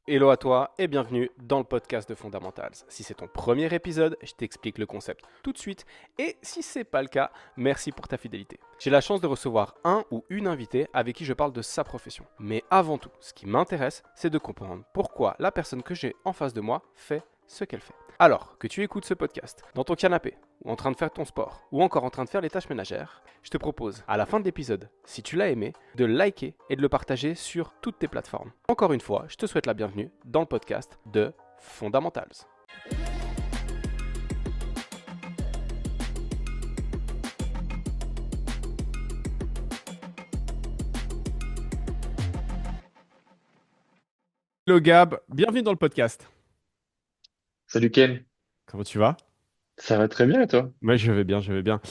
Hello à toi et bienvenue dans le podcast de Fundamentals. Si c'est ton premier épisode, je t'explique le concept tout de suite et si c'est pas le cas, merci pour ta fidélité. J'ai la chance de recevoir un ou une invitée avec qui je parle de sa profession. Mais avant tout, ce qui m'intéresse, c'est de comprendre pourquoi la personne que j'ai en face de moi fait ce qu'elle fait. Alors que tu écoutes ce podcast dans ton canapé, ou en train de faire ton sport, ou encore en train de faire les tâches ménagères, je te propose, à la fin de l'épisode, si tu l'as aimé, de le liker et de le partager sur toutes tes plateformes. Encore une fois, je te souhaite la bienvenue dans le podcast de Fundamentals. Hello Gab, bienvenue dans le podcast. Salut Ken, Comment tu vas? ça va très bien et toi? Moi je vais bien, je vais bien.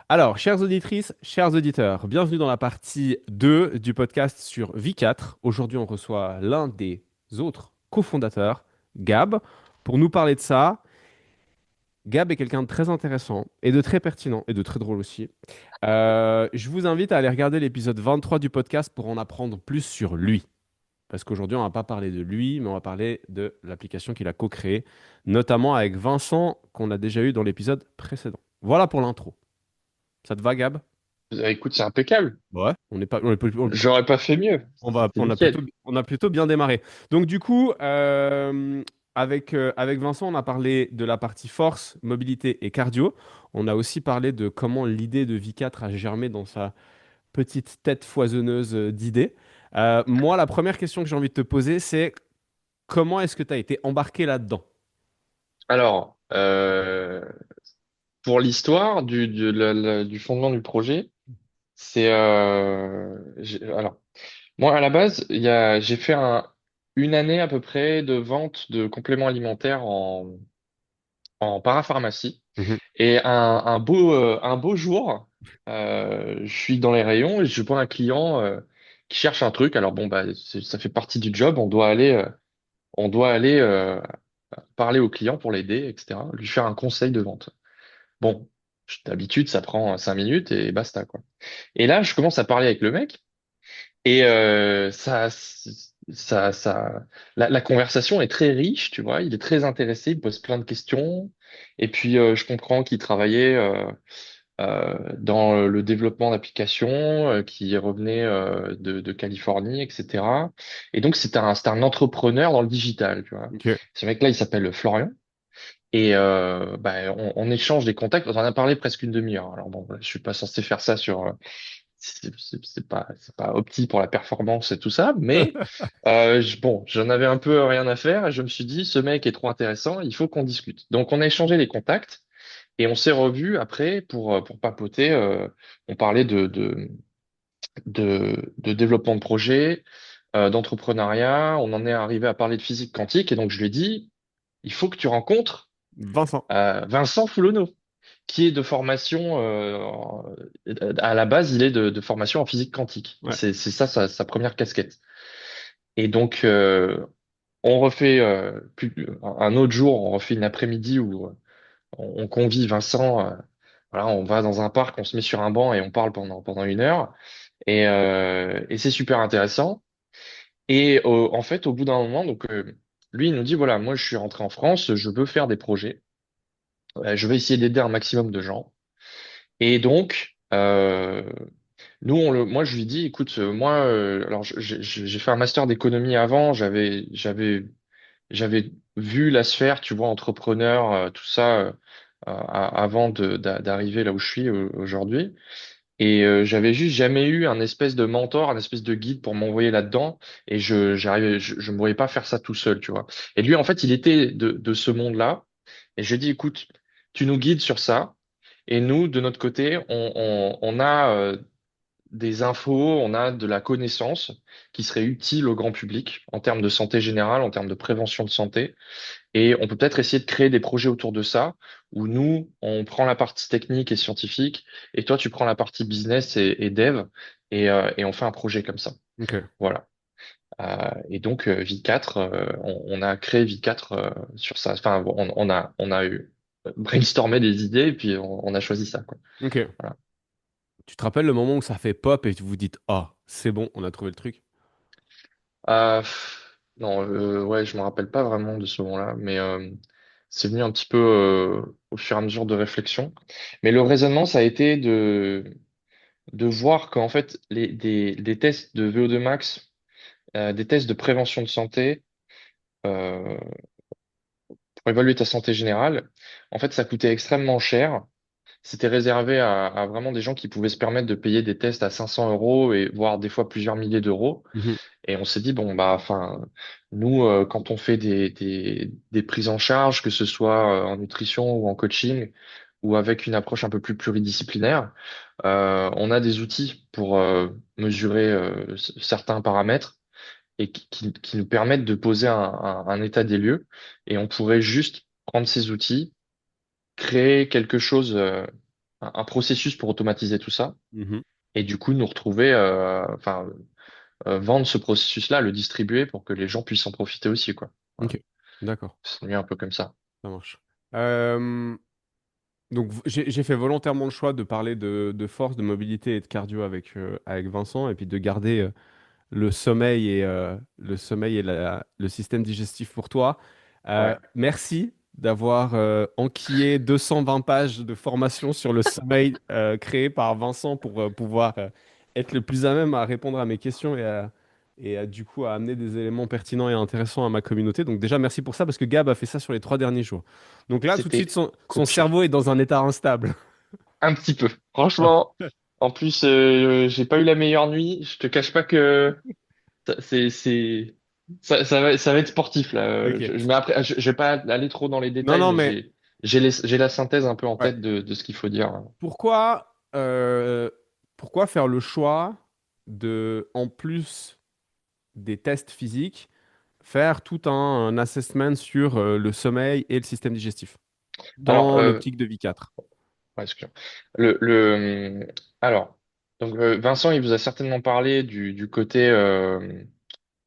Alors, chères auditrices, chers auditeurs, bienvenue dans la partie 2 du podcast sur V4. Aujourd'hui, on reçoit l'un des autres cofondateurs, Gab, pour nous parler de ça. Gab est quelqu'un de très intéressant et de très pertinent et de très drôle aussi. Je vous invite à aller regarder l'épisode 23 du podcast pour en apprendre plus sur lui. Parce qu'aujourd'hui, on va pas parler de lui, mais on va parler de l'application qu'il a co-créée, notamment avec Vincent, qu'on a déjà eu dans l'épisode précédent. Voilà pour l'intro. Ça te va, Gab? Écoute, c'est impeccable. Ouais. J'aurais pas fait mieux. C'est nickel. On a plutôt bien démarré. Donc, du coup, avec Vincent, on a parlé de la partie force, mobilité et cardio. On a aussi parlé de comment l'idée de V4 a germé dans sa petite tête foisonneuse d'idées. Moi, la première question que j'ai envie de te poser, c'est comment est-ce que tu as été embarqué là-dedans? Alors, pour l'histoire du fondement du projet, alors, moi à la base, j'ai fait une année à peu près de vente de compléments alimentaires en parapharmacie. Mhm. Et un beau jour, je suis dans les rayons et je vois un client qui cherche un truc. Alors bon, bah, ça fait partie du job. On doit aller parler au client pour l'aider, etc. Lui faire un conseil de vente. Bon, d'habitude, ça prend 5 minutes et basta, quoi. Et là, je commence à parler avec le mec et la conversation est très riche, tu vois. Il est très intéressé, il pose plein de questions. Et puis, je comprends qu'il travaillait dans le développement d'applications, qui revenait de Californie, etc. Et donc, c'était un entrepreneur dans le digital, tu vois. Ok. Ce mec-là, il s'appelle Florian. Et bah, on échange des contacts. On en a parlé presque une demi-heure. Alors bon, je suis pas censé faire ça sur. C'est pas opti pour la performance et tout ça, mais bon, j'en avais un peu rien à faire et je me suis dit, ce mec est trop intéressant, il faut qu'on discute. Donc on a échangé les contacts et on s'est revus après pour papoter. On parlait de développement de projet, d'entrepreneuriat. On en est arrivé à parler de physique quantique et donc je lui ai dit, il faut que tu rencontres Vincent. Vincent Foulonneau, qui est de formation, à la base, il est de formation en physique quantique. Ouais. C'est ça sa première casquette. Et donc, on refait un autre jour, on refait une après-midi où on convie Vincent. Voilà, on va dans un parc, on se met sur un banc et on parle pendant 1 heure. Et c'est super intéressant. Et en fait, au bout d'un moment, donc lui, il nous dit, voilà, moi, je suis rentré en France, je veux faire des projets. Je vais essayer d'aider un maximum de gens. Et donc, moi, je lui dis, écoute, moi, alors j'ai fait un master d'économie avant, j'avais vu la sphère, tu vois, entrepreneur, tout ça, avant d'arriver là où je suis aujourd'hui. Et j'avais juste jamais eu un espèce de mentor, un espèce de guide pour m'envoyer là-dedans. Et je me voyais pas faire ça tout seul, tu vois. Et lui, en fait, il était de ce monde-là. Et je lui ai dit, écoute, tu nous guides sur ça. Et nous, de notre côté, on a des infos, on a de la connaissance qui serait utile au grand public en termes de santé générale, en termes de prévention de santé. Et on peut peut-être essayer de créer des projets autour de ça, où nous, on prend la partie technique et scientifique, et toi, tu prends la partie business et dev, et on fait un projet comme ça. Ok. Voilà. Et donc, V4, on a créé V4 sur ça. Enfin, on a eu brainstormé des idées, et puis on a choisi ça, quoi. Ok. Voilà. Tu te rappelles le moment où ça fait pop et vous vous dites, ah, c'est bon, on a trouvé le truc? Euh, Non, ouais, je me rappelle pas vraiment de ce moment-là, mais c'est venu un petit peu au fur et à mesure de réflexion. Mais le raisonnement, ça a été de voir qu'en fait, des tests de VO2 max, des tests de prévention de santé, euh, pour évaluer ta santé générale, en fait, ça coûtait extrêmement cher. C'était réservé à vraiment des gens qui pouvaient se permettre de payer des tests à 500 euros et voire des fois plusieurs milliers d'euros. Mhm, Et on s'est dit, bon, bah, enfin, nous, quand on fait des prises en charge, que ce soit en nutrition ou en coaching, ou avec une approche un peu plus pluridisciplinaire, on a des outils pour mesurer certains paramètres et qui nous permettent de poser un état des lieux. Et on pourrait juste prendre ces outils, créer quelque chose, un processus pour automatiser tout ça, mhm. et du coup nous retrouver, enfin, vendre ce processus-là, le distribuer pour que les gens puissent en profiter aussi, quoi. Voilà. Ok, d'accord, C'est mieux un peu comme ça. ça marche. Donc j'ai fait volontairement le choix de parler de force, de mobilité et de cardio avec Vincent, et puis de garder le sommeil et le système digestif pour toi. Ouais. Merci d'avoir enquillé 220 pages de formation sur le sommeil créé par Vincent pour pouvoir être le plus à même à répondre à mes questions du coup à amener des éléments pertinents et intéressants à ma communauté. Donc déjà, merci pour ça parce que Gab a fait ça sur les 3 derniers jours. Donc là, tout de suite, C'était son copieux. cerveau est dans un état instable. Un petit peu. Franchement, en plus, j'ai pas eu la meilleure nuit. Je te cache pas que c'est, ça va être sportif, là. Ok. Mais après, je vais pas aller trop dans les Non, détails, non, mais mais j'ai la synthèse un peu en ouais. tête de ce qu'il faut dire. Pourquoi, pourquoi faire le choix de, en plus des tests physiques, faire tout un assessment sur le sommeil et le système digestif Alors, dans l'optique de V4? ouais, excuse-moi. Alors, donc Vincent, il vous a certainement parlé du côté,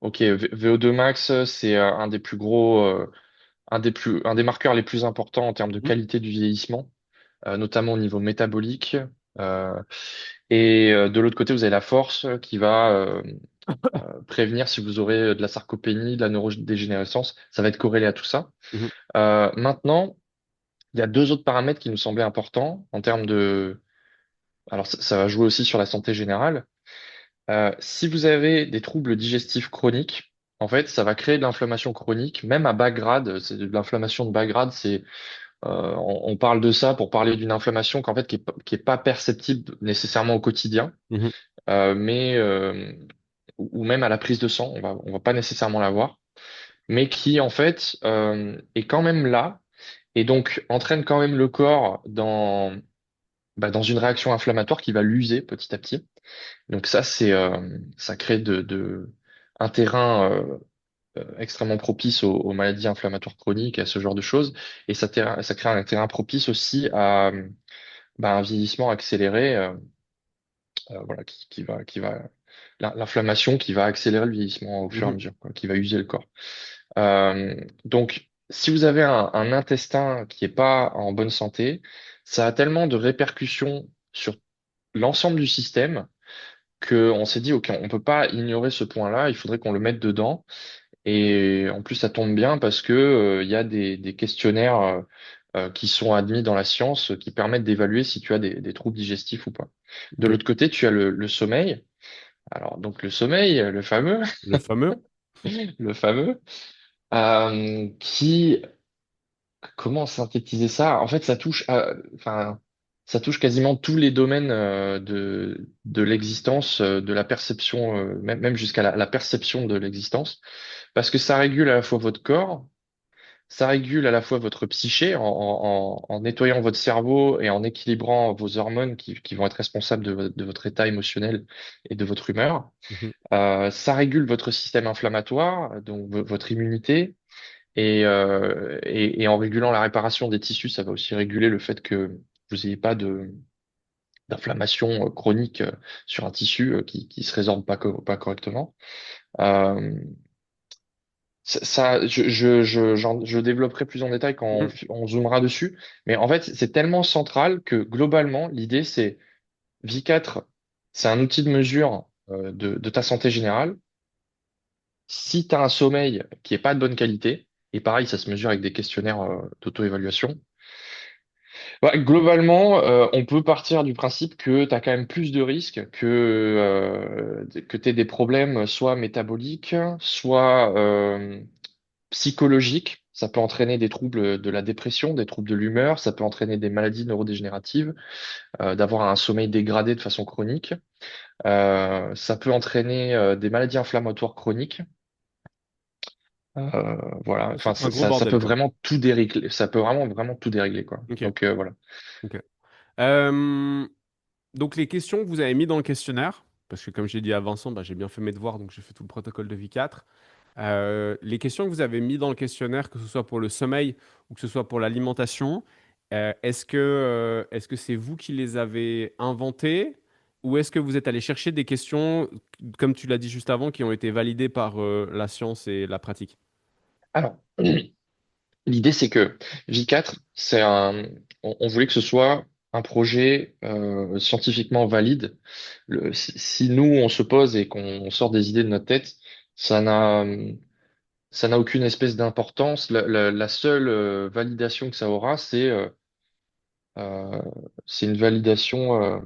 ok, VO2 max, c'est un des plus gros, un des marqueurs les plus importants en termes de Mhm, qualité du vieillissement, notamment au niveau métabolique. Euh, de l'autre côté, vous avez la force qui va prévenir si vous aurez de la sarcopénie, de la neurodégénérescence. Ça va être corrélé à tout ça. mhm, Maintenant, il y a deux autres paramètres qui nous semblaient importants en termes de. Alors, ça va jouer aussi sur la santé générale. Si vous avez des troubles digestifs chroniques, en fait, ça va créer de l'inflammation chronique, même à bas grade. C'est de l'inflammation de bas grade. On parle de ça pour parler d'une inflammation qu'en fait qui est pas perceptible nécessairement au quotidien, mhm. mais ou même à la prise de sang, on va pas nécessairement la voir, mais qui en fait est quand même là et donc entraîne quand même le corps dans une réaction inflammatoire qui va l'user petit à petit. Donc ça crée un terrain extrêmement propice aux maladies inflammatoires chroniques, à ce genre de choses, et ça crée un terrain propice aussi à un vieillissement accéléré, voilà, l'inflammation qui va accélérer le vieillissement au fur et à Mhm, mesure, quoi, qui va user le corps. Donc, si vous avez un intestin qui est pas en bonne santé, ça a tellement de répercussions sur l'ensemble du système que on s'est dit, OK, on peut pas ignorer ce point-là, il faudrait qu'on le mette dedans. Et en plus, ça tombe bien parce que, il y a des questionnaires qui sont admis dans la science qui permettent d'évaluer si tu as des troubles digestifs ou pas. De ok. l'autre côté, tu as le sommeil. Alors, donc le sommeil, le fameux, Le fameux. le fameux, qui, comment synthétiser ça? En fait, enfin, ça touche quasiment tous les domaines de l'existence, de la perception, même jusqu'à la perception de l'existence, parce que ça régule à la fois votre corps. Ça régule à la fois votre psyché en nettoyant votre cerveau et en équilibrant vos hormones qui vont être responsables de votre état émotionnel et de votre humeur. Mhm, Ça régule votre système inflammatoire, donc votre immunité. Et en régulant la réparation des tissus, ça va aussi réguler le fait que vous n'ayez pas d'inflammation chronique sur un tissu qui se résorbe pas correctement. Euh, je développerai plus en détail quand mhm. on zoomera dessus. Mais en fait, c'est tellement central que globalement, l'idée, c'est V4, c'est un outil de mesure de ta santé générale. Si tu as un sommeil qui est pas de bonne qualité, et pareil, ça se mesure avec des questionnaires d'auto-évaluation, globalement, on peut partir du principe que tu as quand même plus de risques que tu aies des problèmes soit métaboliques, soit psychologiques. Ça peut entraîner des troubles de la dépression, des troubles de l'humeur, ça peut entraîner des maladies neurodégénératives, d'avoir un sommeil dégradé de façon chronique. Ça peut entraîner des maladies inflammatoires chroniques. Voilà, enfin Un gros ça bordel, peut quoi. vraiment tout dérégler, ça peut vraiment tout dérégler quoi. Ok, Donc voilà. ok. Euh, donc, les questions que vous avez mis dans le questionnaire, parce que comme j'ai dit à Vincent, bah, j'ai bien fait mes devoirs, donc j'ai fait tout le protocole de V4. Les questions que vous avez mis dans le questionnaire, que ce soit pour le sommeil ou que ce soit pour l'alimentation, est-ce que c'est vous qui les avez inventées ou est-ce que vous êtes allé chercher des questions, comme tu l'as dit juste avant, qui ont été validées par la science et la pratique? Alors, l'idée c'est que J4, on voulait que ce soit un projet scientifiquement valide. Si nous on se pose et qu'on sort des idées de notre tête, ça n'a ça n'a aucune espèce d'importance. La seule validation que ça aura, euh, c'est une validation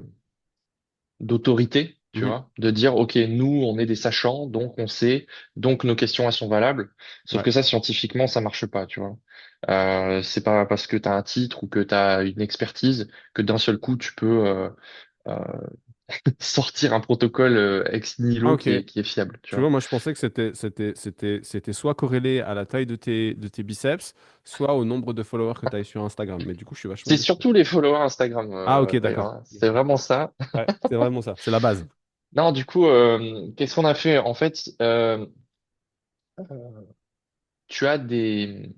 d'autorité, tu Mhm. vois, de dire, OK, nous, on est des sachants, donc on sait, donc nos questions, elles sont valables. Sauf Ouais. que ça, scientifiquement, ça marche pas, tu vois. C'est pas parce que tu as un titre ou que tu as une expertise que d'un seul coup, tu peux euh, sortir un protocole ex Ah, nihilo ok. qui est fiable, tu Tu vois. vois, moi je pensais que c'était soit corrélé à la taille de tes biceps, soit au nombre de followers que tu as sur Instagram. Mais du coup, je suis vachement C'est déçu. surtout les followers Instagram, Ah, ok, d'ailleurs, d'accord. hein. C'est vraiment ça. Ouais, c'est vraiment ça. C'est la base. Non, du coup, qu'est-ce qu'on a fait? En fait, tu as des,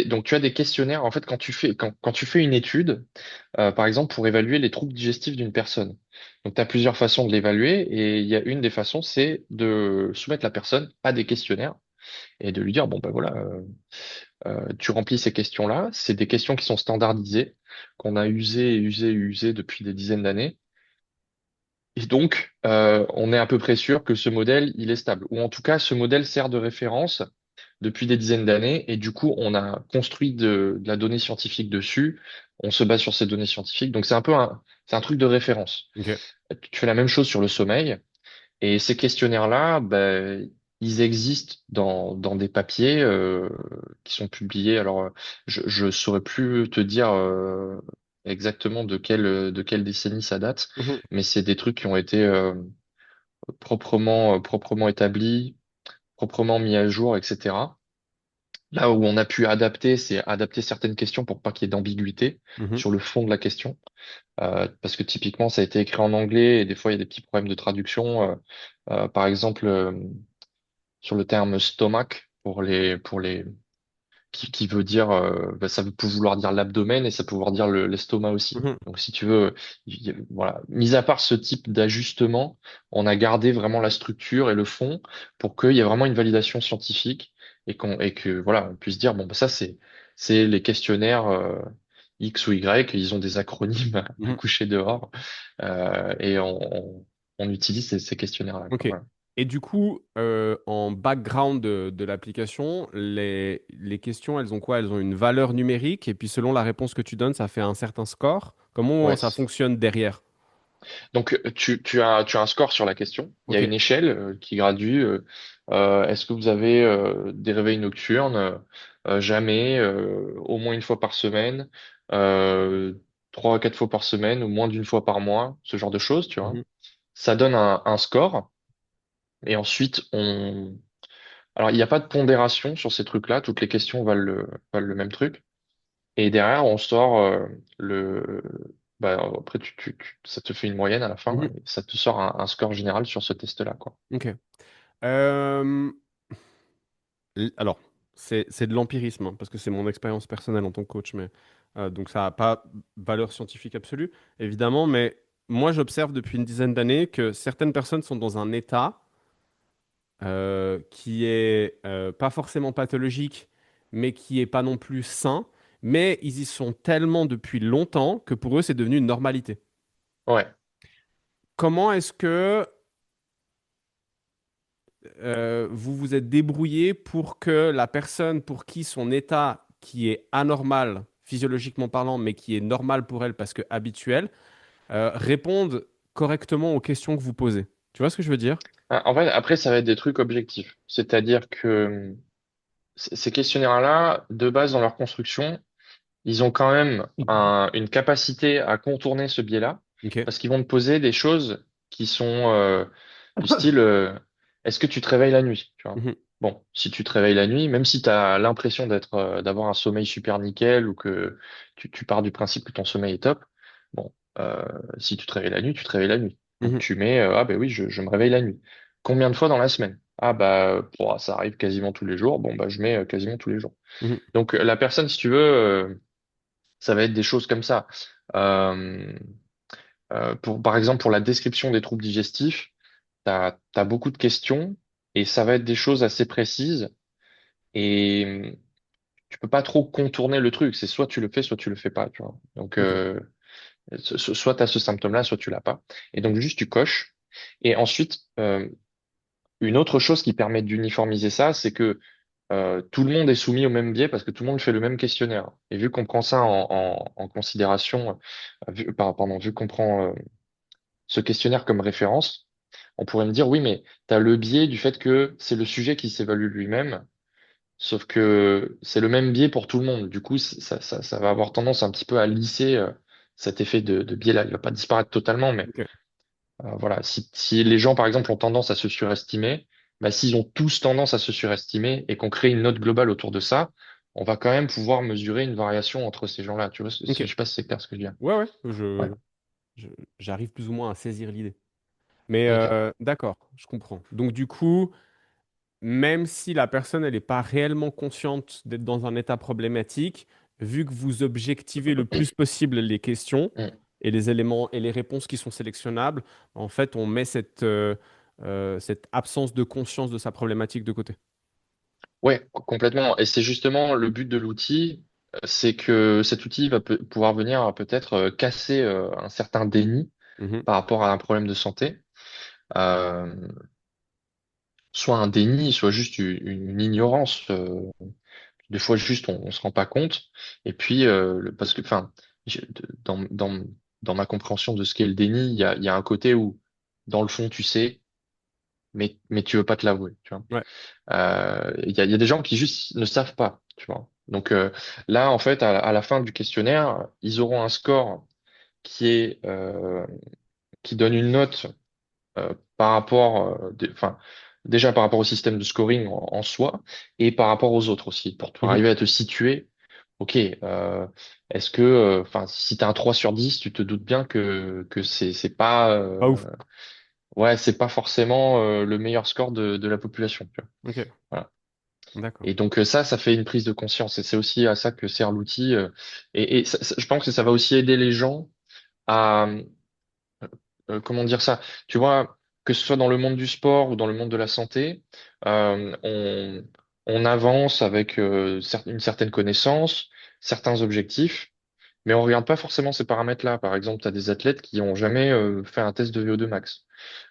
donc tu as des questionnaires. En fait, quand tu fais une étude, par exemple, pour évaluer les troubles digestifs d'une personne. Donc, tu as plusieurs façons de l'évaluer et il y a une des façons, c'est de soumettre la personne à des questionnaires et de lui dire, bon, ben voilà, tu remplis ces questions-là. C'est des questions qui sont standardisées, qu'on a usées et usées et usées depuis des dizaines d'années. Et donc, on est à peu près sûr que ce modèle, il est stable. Ou en tout cas, ce modèle sert de référence depuis des dizaines d'années. Et du coup, on a construit de la donnée scientifique dessus. On se base sur ces données scientifiques. Donc, c'est un truc de référence. Ok. Tu fais la même chose sur le sommeil. Et ces questionnaires-là, ben, ils existent dans des papiers qui sont publiés. Alors, je saurais plus te dire exactement de quelle décennie ça date, Mhm, mais c'est des trucs qui ont été proprement établis, proprement mis à jour, etc. Là où on a pu adapter, c'est adapter certaines questions pour pas qu'il y ait d'ambiguïté mhm, sur le fond de la question. Parce que typiquement, ça a été écrit en anglais et des fois, il y a des petits problèmes de traduction. Par exemple, sur le terme stomach pour les qui veut dire ça peut vouloir dire l'abdomen et ça peut vouloir dire l'estomac aussi. mhm, Donc si tu veux voilà, mis à part ce type d'ajustement, on a gardé vraiment la structure et le fond pour qu'il y ait vraiment une validation scientifique et que voilà, on puisse dire bon bah ça c'est les questionnaires X ou Y, ils ont des acronymes à mhm. coucher dehors et on utilise ces questionnaires-là, quoi. Ok. Voilà. Et du coup, en background de l'application, les questions, elles ont quoi? Elles ont une valeur numérique et puis selon la réponse que tu donnes, ça fait un certain score. Comment Ouais, ça c'est ça. fonctionne derrière? Donc, tu as un score sur la question. Il y a Ok. une échelle qui gradue. Est-ce que vous avez des réveils nocturnes? Jamais, au moins une fois par semaine, euh, trois à quatre fois par semaine ou moins d'une fois par mois, ce genre de choses, tu vois. Mhm, Ça donne un score. Et ensuite, Alors, il n'y a pas de pondération sur ces trucs-là. Toutes les questions valent le même truc. Et derrière, on sort le. Bah, après, ça te fait une moyenne à la fin mhm. et ça te sort un score général sur ce test-là, quoi. Ok. Euh, alors, c'est de l'empirisme, hein, parce que c'est mon expérience personnelle en tant que coach, mais donc ça n'a pas valeur scientifique absolue, évidemment, mais moi j'observe depuis une dizaine d'années que certaines personnes sont dans un état qui est pas forcément pathologique, mais qui est pas non plus sain, mais ils y sont tellement depuis longtemps que pour eux c'est devenu une normalité. Ouais. Comment est-ce que vous vous êtes débrouillé pour que la personne pour qui son état, qui est anormal, physiologiquement parlant, mais qui est normal pour elle parce que habituel, réponde correctement aux questions que vous posez. Tu vois ce que je veux dire? En fait, après, ça va être des trucs objectifs. C'est-à-dire que ces questionnaires-là, de base, dans leur construction, ils ont quand même une capacité à contourner ce biais-là, Ok. parce qu'ils vont te poser des choses qui sont du style est-ce que tu te réveilles la nuit, tu vois? Mhm. Bon, si tu te réveilles la nuit, même si tu as l'impression d'avoir un sommeil super nickel ou que tu pars du principe que ton sommeil est top, bon, si tu te réveilles la nuit, tu te réveilles la nuit. Donc Mhm. tu mets ah ben oui, je me réveille la nuit. Combien de fois dans la semaine? Ah bah ça arrive quasiment tous les jours. Bon bah je mets quasiment tous les jours. Mhm. Donc la personne, si tu veux, ça va être des choses comme ça. Euh, par exemple, pour la description des troubles digestifs, t'as beaucoup de questions et ça va être des choses assez précises et tu peux pas trop contourner le truc. C'est soit tu le fais, soit tu le fais pas, tu vois. Donc, Ok. soit tu as ce symptôme-là, soit tu l'as pas. Et donc, juste tu coches. Et ensuite, une autre chose qui permet d'uniformiser ça, c'est que tout le monde est soumis au même biais parce que tout le monde fait le même questionnaire. Et vu qu'on prend ça en considération, vu qu'on prend ce questionnaire comme référence, on pourrait me dire, oui, mais tu as le biais du fait que c'est le sujet qui s'évalue lui-même, sauf que c'est le même biais pour tout le monde. Du coup, ça va avoir tendance un petit peu à lisser cet effet de biais-là. Il va pas disparaître totalement, mais Ok. voilà. Si les gens, par exemple, ont tendance à se surestimer, bah, s'ils ont tous tendance à se surestimer et qu'on crée une note globale autour de ça, on va quand même pouvoir mesurer une variation entre ces gens-là. Tu vois, Ok. je sais pas si c'est clair ce que je dis. Ouais, ouais. Ouais. Je- j'arrive plus ou moins à saisir l'idée. Mais Ok. d'accord, je comprends. Donc du coup, même si la personne elle n'est pas réellement consciente d'être dans un état problématique, vu que vous objectivez le plus possible les questions Mm. et les éléments et les réponses qui sont sélectionnables, en fait, on met cette absence de conscience de sa problématique de côté. Ouais, complètement. Et c'est justement le but de l'outil, c'est que cet outil va pouvoir venir peut-être casser un certain déni Mhm, par rapport à un problème de santé. Euh, Soit un déni, soit juste une ignorance. Des fois, juste, on se rend pas compte. Et puis, parce que, enfin, dans ma compréhension de ce qu'est le déni, il y a un côté où, dans le fond, tu sais, mais tu veux pas te l'avouer, tu vois. ouais. Il y a des gens qui juste ne savent pas, tu vois. Donc là, en fait, à la fin du questionnaire, ils auront un score qui est qui donne une note par rapport, enfin, déjà par rapport au système de scoring en soi et par rapport aux autres aussi, pour Mhm. arriver à te situer. Ok, est-ce que, enfin, si t'as un 3 sur 10, tu te doutes bien que c'est pas, Pas ouf. ouais, c'est pas forcément le meilleur score de la population. Tu vois. Ok, Voilà. d'accord. Et donc ça fait une prise de conscience. Et c'est aussi à ça que sert l'outil. Et je pense que ça va aussi aider les gens à, comment dire ça? Tu vois, que ce soit dans le monde du sport ou dans le monde de la santé, euh, on, on avance avec une certaine connaissance, certains objectifs, mais on regarde pas forcément ces paramètres-là. Par exemple, tu as des athlètes qui ont jamais fait un test de VO2 max.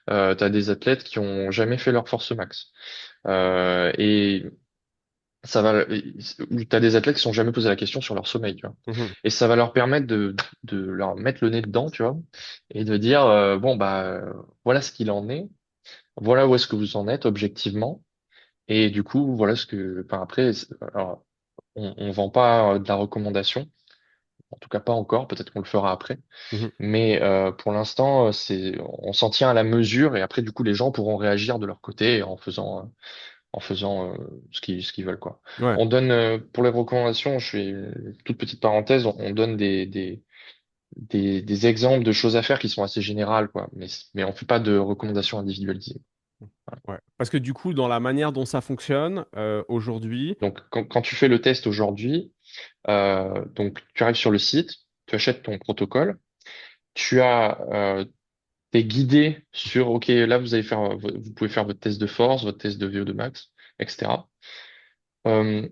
Tu as des athlètes qui ont jamais fait leur force max. Et ça va, t'as des athlètes qui se sont jamais posé la question sur leur sommeil, tu vois. Mhm. Et ça va leur permettre de leur mettre le nez dedans, tu vois, et de dire, bon, bah, voilà ce qu'il en est, voilà où est-ce que vous en êtes objectivement, et du coup, voilà ce que, enfin, après, alors, on vend pas de la recommandation, en tout cas pas encore, peut-être qu'on le fera après, Mhm. mais pour l'instant, on s'en tient à la mesure, et après, du coup, les gens pourront réagir de leur côté en faisant ce qu'ils veulent, quoi. Ouais. On donne, pour les recommandations, je fais une toute petite parenthèse, on donne des exemples de choses à faire qui sont assez générales, quoi. Mais on fait pas de recommandations individualisées. Ouais. Parce que du coup, dans la manière dont ça fonctionne aujourd'hui, Donc, quand tu fais le test aujourd'hui, donc tu arrives sur le site, tu achètes ton protocole, tu as, t'es guidé sur, OK, là, vous pouvez faire votre test de force, votre test de VO2 max, etc. Euh,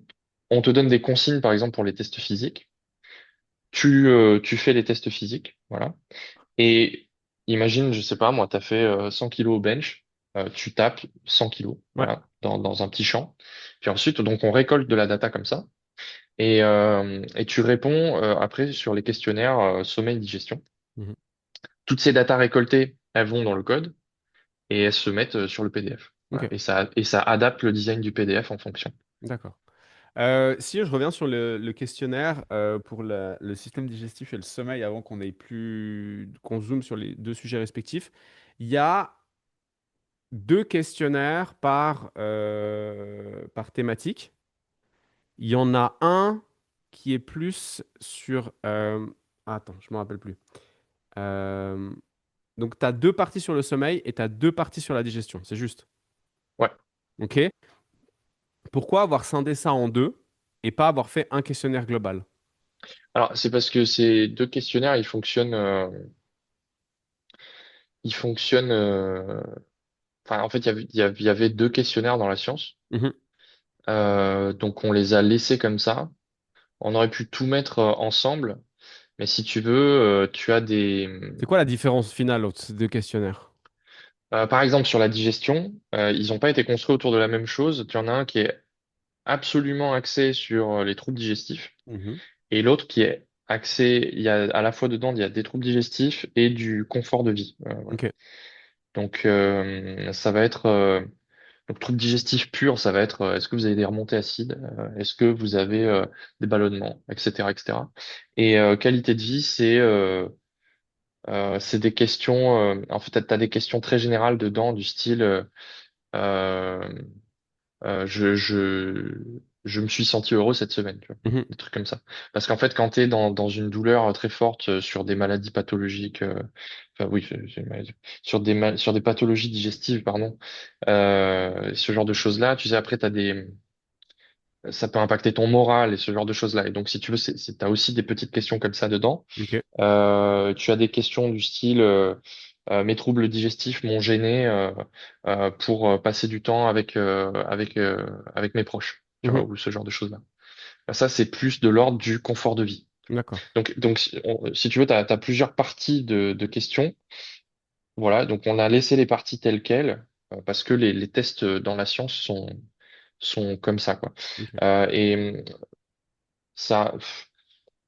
on te donne des consignes, par exemple, pour les tests physiques. Tu fais les tests physiques, voilà. Et imagine, je sais pas, moi, tu as fait 100 kilos au bench. tu tapes 100 kilos, Ouais. voilà, dans un petit champ. Puis ensuite, donc on récolte de la data comme ça. Et tu réponds après sur les questionnaires sommeil digestion. Mhm. Toutes ces datas récoltées, elles vont dans le code et elles se mettent sur le PDF. Ok, Voilà. Et ça adapte le design du PDF en fonction. d'accord. Si je reviens sur le questionnaire pour le système digestif et le sommeil avant qu'on zoome sur les deux sujets respectifs, il y a deux questionnaires par thématique. Il y en a un qui est plus sur... attends, je ne me rappelle plus. Euh, donc, tu as deux parties sur le sommeil et tu as deux parties sur la digestion. C'est juste. Ouais. OK? Pourquoi avoir scindé ça en deux et pas avoir fait un questionnaire global? Alors, c'est parce que ces deux questionnaires, ils fonctionnent. Enfin, en fait, il y avait deux questionnaires dans la science. Mhm. Donc, on les a laissés comme ça. On aurait pu tout mettre ensemble, mais si tu veux, tu as des. C'est quoi la différence finale entre ces deux questionnaires? Par exemple, sur la digestion, ils n'ont pas été construits autour de la même chose. Tu en as un qui est absolument axé sur les troubles digestifs Mhm. et l'autre qui est axé, il y a à la fois dedans, il y a des troubles digestifs et du confort de vie. Voilà. Ok. Donc, ça va être donc troubles digestifs purs, ça va être est-ce que vous avez des remontées acides, est-ce que vous avez des ballonnements, etc., etc. Et qualité de vie, c'est des questions. En fait, t'as des questions très générales dedans, du style euh, je me suis senti heureux cette semaine, tu vois. Mhm. Des trucs comme ça. Parce qu'en fait, quand tu es dans une douleur très forte sur des maladies pathologiques, enfin oui, c'est une maladie, sur des pathologies digestives, pardon, ce genre de choses-là, tu sais, après, ça peut impacter ton moral et ce genre de choses-là. Et donc, si tu veux, t'as aussi des petites questions comme ça dedans. Ok. Tu as des questions du style mes troubles digestifs m'ont gêné pour passer du temps avec mes proches, tu vois, Mhm. ou ce genre de choses-là. Ça, c'est plus de l'ordre du confort de vie. D'accord. Donc si tu veux, tu as plusieurs parties de questions. Voilà, donc on a laissé les parties telles quelles parce que les tests dans la science sont comme ça, quoi. Ok. Et ça.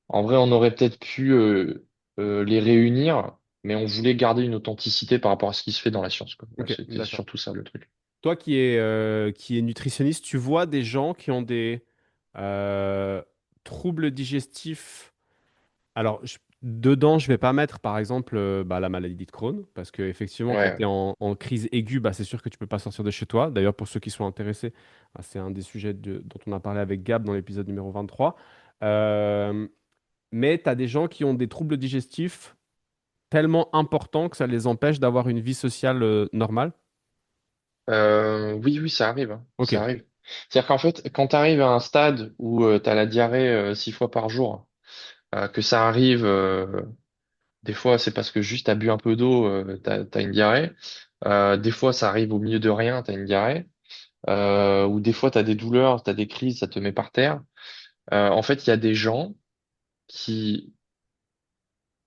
En vrai, on aurait peut-être pu les réunir, mais on voulait garder une authenticité par rapport à ce qui se fait dans la science, quoi. Voilà, Ok. c'était D'accord. surtout ça le truc. Toi qui est nutritionniste, tu vois des gens qui ont des euh, troubles digestifs. Alors, dedans, je vais pas mettre, par exemple, bah, la maladie de Crohn, parce que effectivement, quand tu Ouais. es en crise aiguë, bah, c'est sûr que tu peux pas sortir de chez toi. D'ailleurs, pour ceux qui sont intéressés, bah, c'est un des sujets dont on a parlé avec Gab dans l'épisode numéro 23. Euh, mais tu as des gens qui ont des troubles digestifs tellement importants que ça les empêche d'avoir une vie sociale normale. Oui, oui, ça arrive, hein. Ok. Ça arrive. C'est-à-dire qu'en fait, quand tu arrives à un stade où tu as la diarrhée 6 fois par jour, que ça arrive, des fois c'est parce que juste tu as bu un peu d'eau, t'as une diarrhée. Des fois ça arrive au milieu de rien, tu as une diarrhée. Ou des fois tu as des douleurs, tu as des crises, ça te met par terre. En fait, il y a des gens qui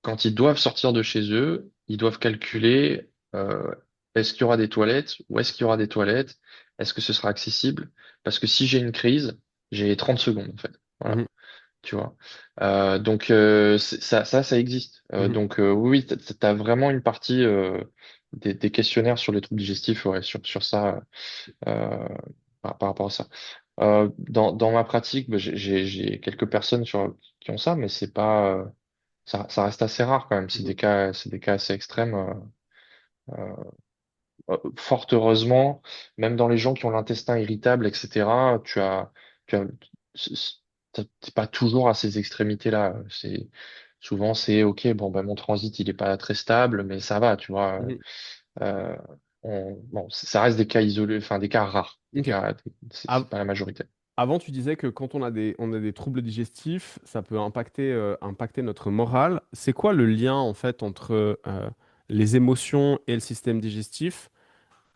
quand ils doivent sortir de chez eux, ils doivent calculer est-ce qu'il y aura des toilettes? Où est-ce qu'il y aura des toilettes? Est-ce que ce sera accessible? Parce que si j'ai une crise, j'ai 30 secondes en fait. Voilà, Mhm. tu vois. Donc ça existe. Mhm. Donc oui, t'as vraiment une partie des questionnaires sur les troubles digestifs, ouais, sur ça, euh, par rapport à ça. Dans ma pratique, bah, j'ai quelques personnes qui ont ça, mais c'est pas ça reste assez rare quand même. C'est Mhm. des cas assez extrêmes. Fort heureusement, même dans les gens qui ont l'intestin irritable, etc., tu as, t'es pas toujours à ces extrémités-là. Souvent c'est ok, bon ben mon transit il est pas très stable, mais ça va, tu vois. Mhm. Euh, bon, ça reste des cas isolés, enfin des cas rares, Ok. c'est pas la majorité. Avant, tu disais que quand on a des troubles digestifs, ça peut impacter notre morale. C'est quoi le lien en fait entre les émotions et le système digestif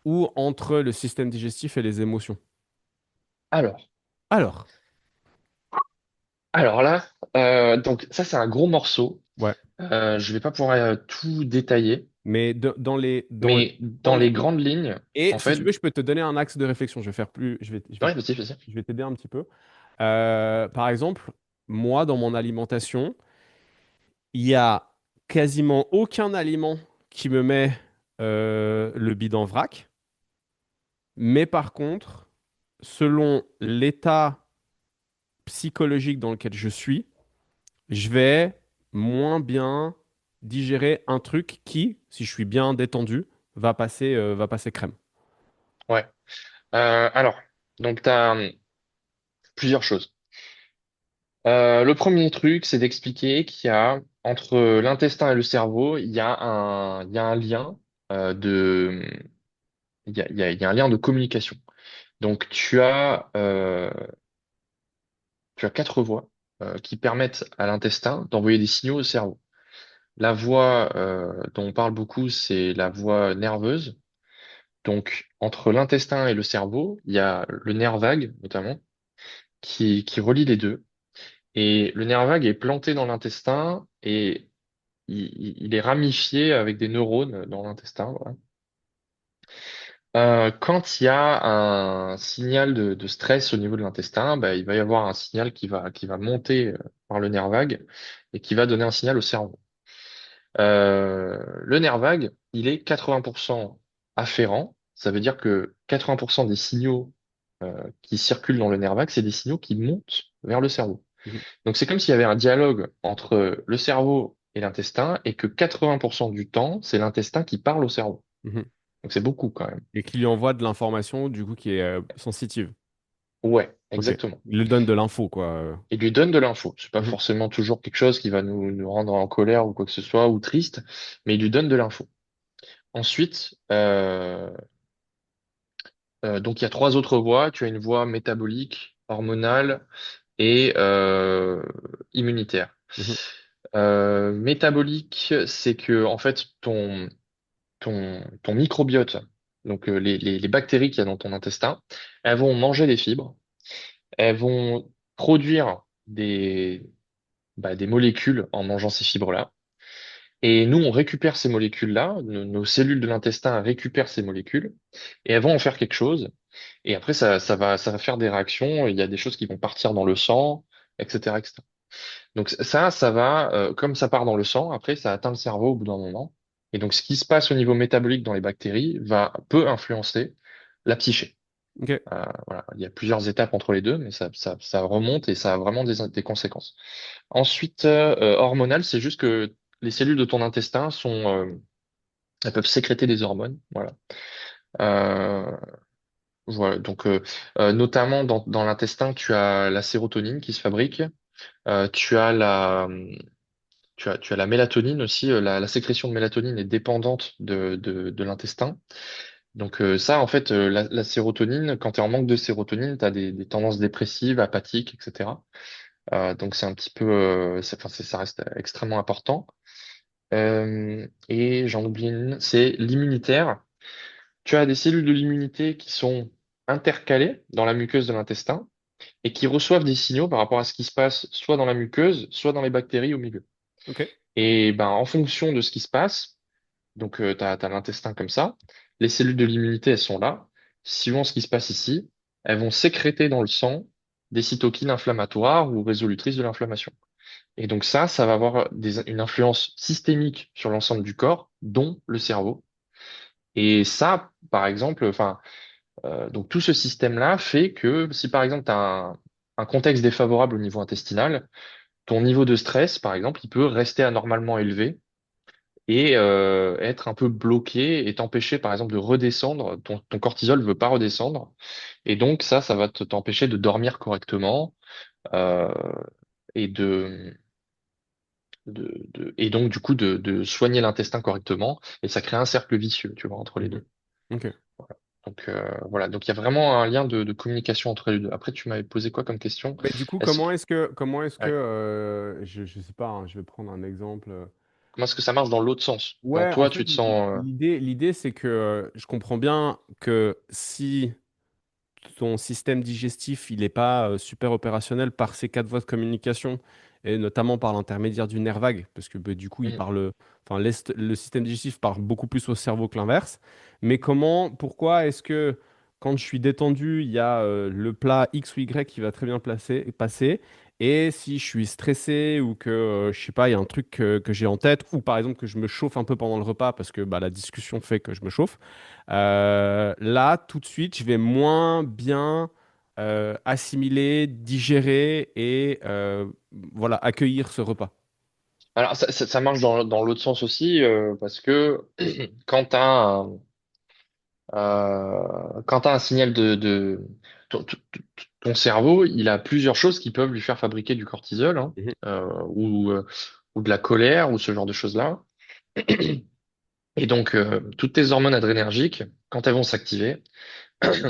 ou entre le système digestif et les émotions? Alors, Alors, alors là, donc ça c'est un gros morceau. ouais. Je vais pas pouvoir tout détailler. Mais dans les Mais dans grandes les lignes, grandes lignes, et en si tu fait, veux, je peux te donner un axe de réflexion. Je vais faire plus, ouais, vas-y, vas-y. je vais t'aider un petit peu. Par exemple, moi, dans mon alimentation, il y a quasiment aucun aliment qui me met le bide en vrac. Mais par contre, selon l'état psychologique dans lequel je suis, je vais moins bien digérer un truc qui, si je suis bien détendu, va passer crème. Ouais. Alors, donc tu as plusieurs choses. Le premier truc, c'est d'expliquer qu'il y a entre l'intestin et le cerveau, il y a un lien de, il y a un lien de communication. Donc tu as quatre voies qui permettent à l'intestin d'envoyer des signaux au cerveau. La voie dont on parle beaucoup, c'est la voie nerveuse. Donc entre l'intestin et le cerveau, il y a le nerf vague notamment qui relie les deux. Et le nerf vague est planté dans l'intestin et il est ramifié avec des neurones dans l'intestin. Voilà. Quand il y a un signal de stress au niveau de l'intestin, bah, il va y avoir un signal qui va monter par le nerf vague et qui va donner un signal au cerveau. Le nerf vague, il est 80% afférent. Ça veut dire que 80% des signaux qui circulent dans le nerf vague, c'est des signaux qui montent vers le cerveau. Mhm, Donc c'est comme s'il y avait un dialogue entre le cerveau et l'intestin et que 80% du temps, c'est l'intestin qui parle au cerveau. mhm. Donc c'est beaucoup quand même. Et qui lui envoie de l'information, du coup, qui est sensitive. Ouais, Ok. exactement. Il lui donne de l'info, quoi. Il lui donne de l'info. C'est pas Mhm, forcément toujours quelque chose qui va nous rendre en colère ou quoi que ce soit ou triste, mais il lui donne de l'info. Ensuite, donc il y a trois autres voies. Tu as une voie métabolique, hormonale et immunitaire. mhm, Métabolique, c'est que en fait ton microbiote, donc les bactéries qu'il y a dans ton intestin, elles vont manger des fibres, elles vont produire des molécules en mangeant ces fibres-là. Et nous, on récupère ces molécules-là, nos cellules de l'intestin récupèrent ces molécules, et elles vont en faire quelque chose. Et après, ça va faire des réactions, il y a des choses qui vont partir dans le sang, etc., etc. Donc ça va, comme ça part dans le sang, après ça atteint le cerveau au bout d'un moment. Et donc ce qui se passe au niveau métabolique dans les bactéries peut influencer la psyché. ok. Voilà, il y a plusieurs étapes entre les deux, mais ça remonte et ça a vraiment des conséquences. Ensuite, hormonal, c'est juste que les cellules de ton intestin elles peuvent sécréter des hormones. Voilà. Euh, voilà. Donc notamment dans l'intestin, tu as la sérotonine qui se fabrique. Tu as tu as la mélatonine aussi. La sécrétion de mélatonine est dépendante de l'intestin. Donc ça, en fait, la sérotonine, quand tu es en manque de sérotonine, tu as des tendances dépressives, apathiques, etc. Donc c'est un petit peu, enfin, ça reste extrêmement important. Et j'en oublie une, c'est l'immunitaire. Tu as des cellules de l'immunité qui sont intercalées dans la muqueuse de l'intestin et qui reçoivent des signaux par rapport à ce qui se passe soit dans la muqueuse, soit dans les bactéries au milieu. Ok. Et ben, en fonction de ce qui se passe, donc tu as l'intestin comme ça, les cellules de l'immunité, elles sont là. Suivant ce qui se passe ici, elles vont sécréter dans le sang des cytokines inflammatoires ou résolutrices de l'inflammation. Et donc ça va avoir une influence systémique sur l'ensemble du corps, dont le cerveau. Et ça, par exemple, enfin, donc tout ce système-là fait que si par exemple tu as un contexte défavorable au niveau intestinal, ton niveau de stress, par exemple, il peut rester anormalement élevé et être un peu bloqué et t'empêcher, par exemple, de redescendre. Ton cortisol ne veut pas redescendre. Et donc ça va t'empêcher de dormir correctement euh, et et donc du coup de soigner l'intestin correctement. Et ça crée un cercle vicieux, tu vois, entre les Mhm, deux. ok. Donc voilà, donc il y a vraiment un lien de communication entre les deux. Après, tu m'avais posé quoi comme question? Mais du coup, Est-ce que, comment est-ce que, ouais. je sais pas, hein, je vais prendre un exemple. Comment est-ce que ça marche dans l'autre sens? Quand Ouais, en toi, fait, tu te sens... l'idée, c'est que je comprends bien que si ton système digestif, il n'est pas super opérationnel par ces quatre voies de communication, et notamment par l'intermédiaire du nerf vague, parce que bah, du coup, Mm. enfin, le système digestif parle beaucoup plus au cerveau que l'inverse. Mais pourquoi est-ce que quand je suis détendu, il y a le plat X ou Y qui va très bien passer, et si je suis stressé ou que, je sais pas, il y a un truc que j'ai en tête, ou par exemple que je me chauffe un peu pendant le repas parce que bah, la discussion fait que je me chauffe, là, tout de suite, je vais moins bien assimiler, digérer et voilà, accueillir ce repas. Alors, ça marche dans l'autre sens aussi, parce que quand tu as quand tu as un signal ton cerveau, il a plusieurs choses qui peuvent lui faire fabriquer du cortisol, hein, Mhm. ou de la colère, ou ce genre de choses-là. Et donc, toutes tes hormones adrénergiques, quand elles vont s'activer,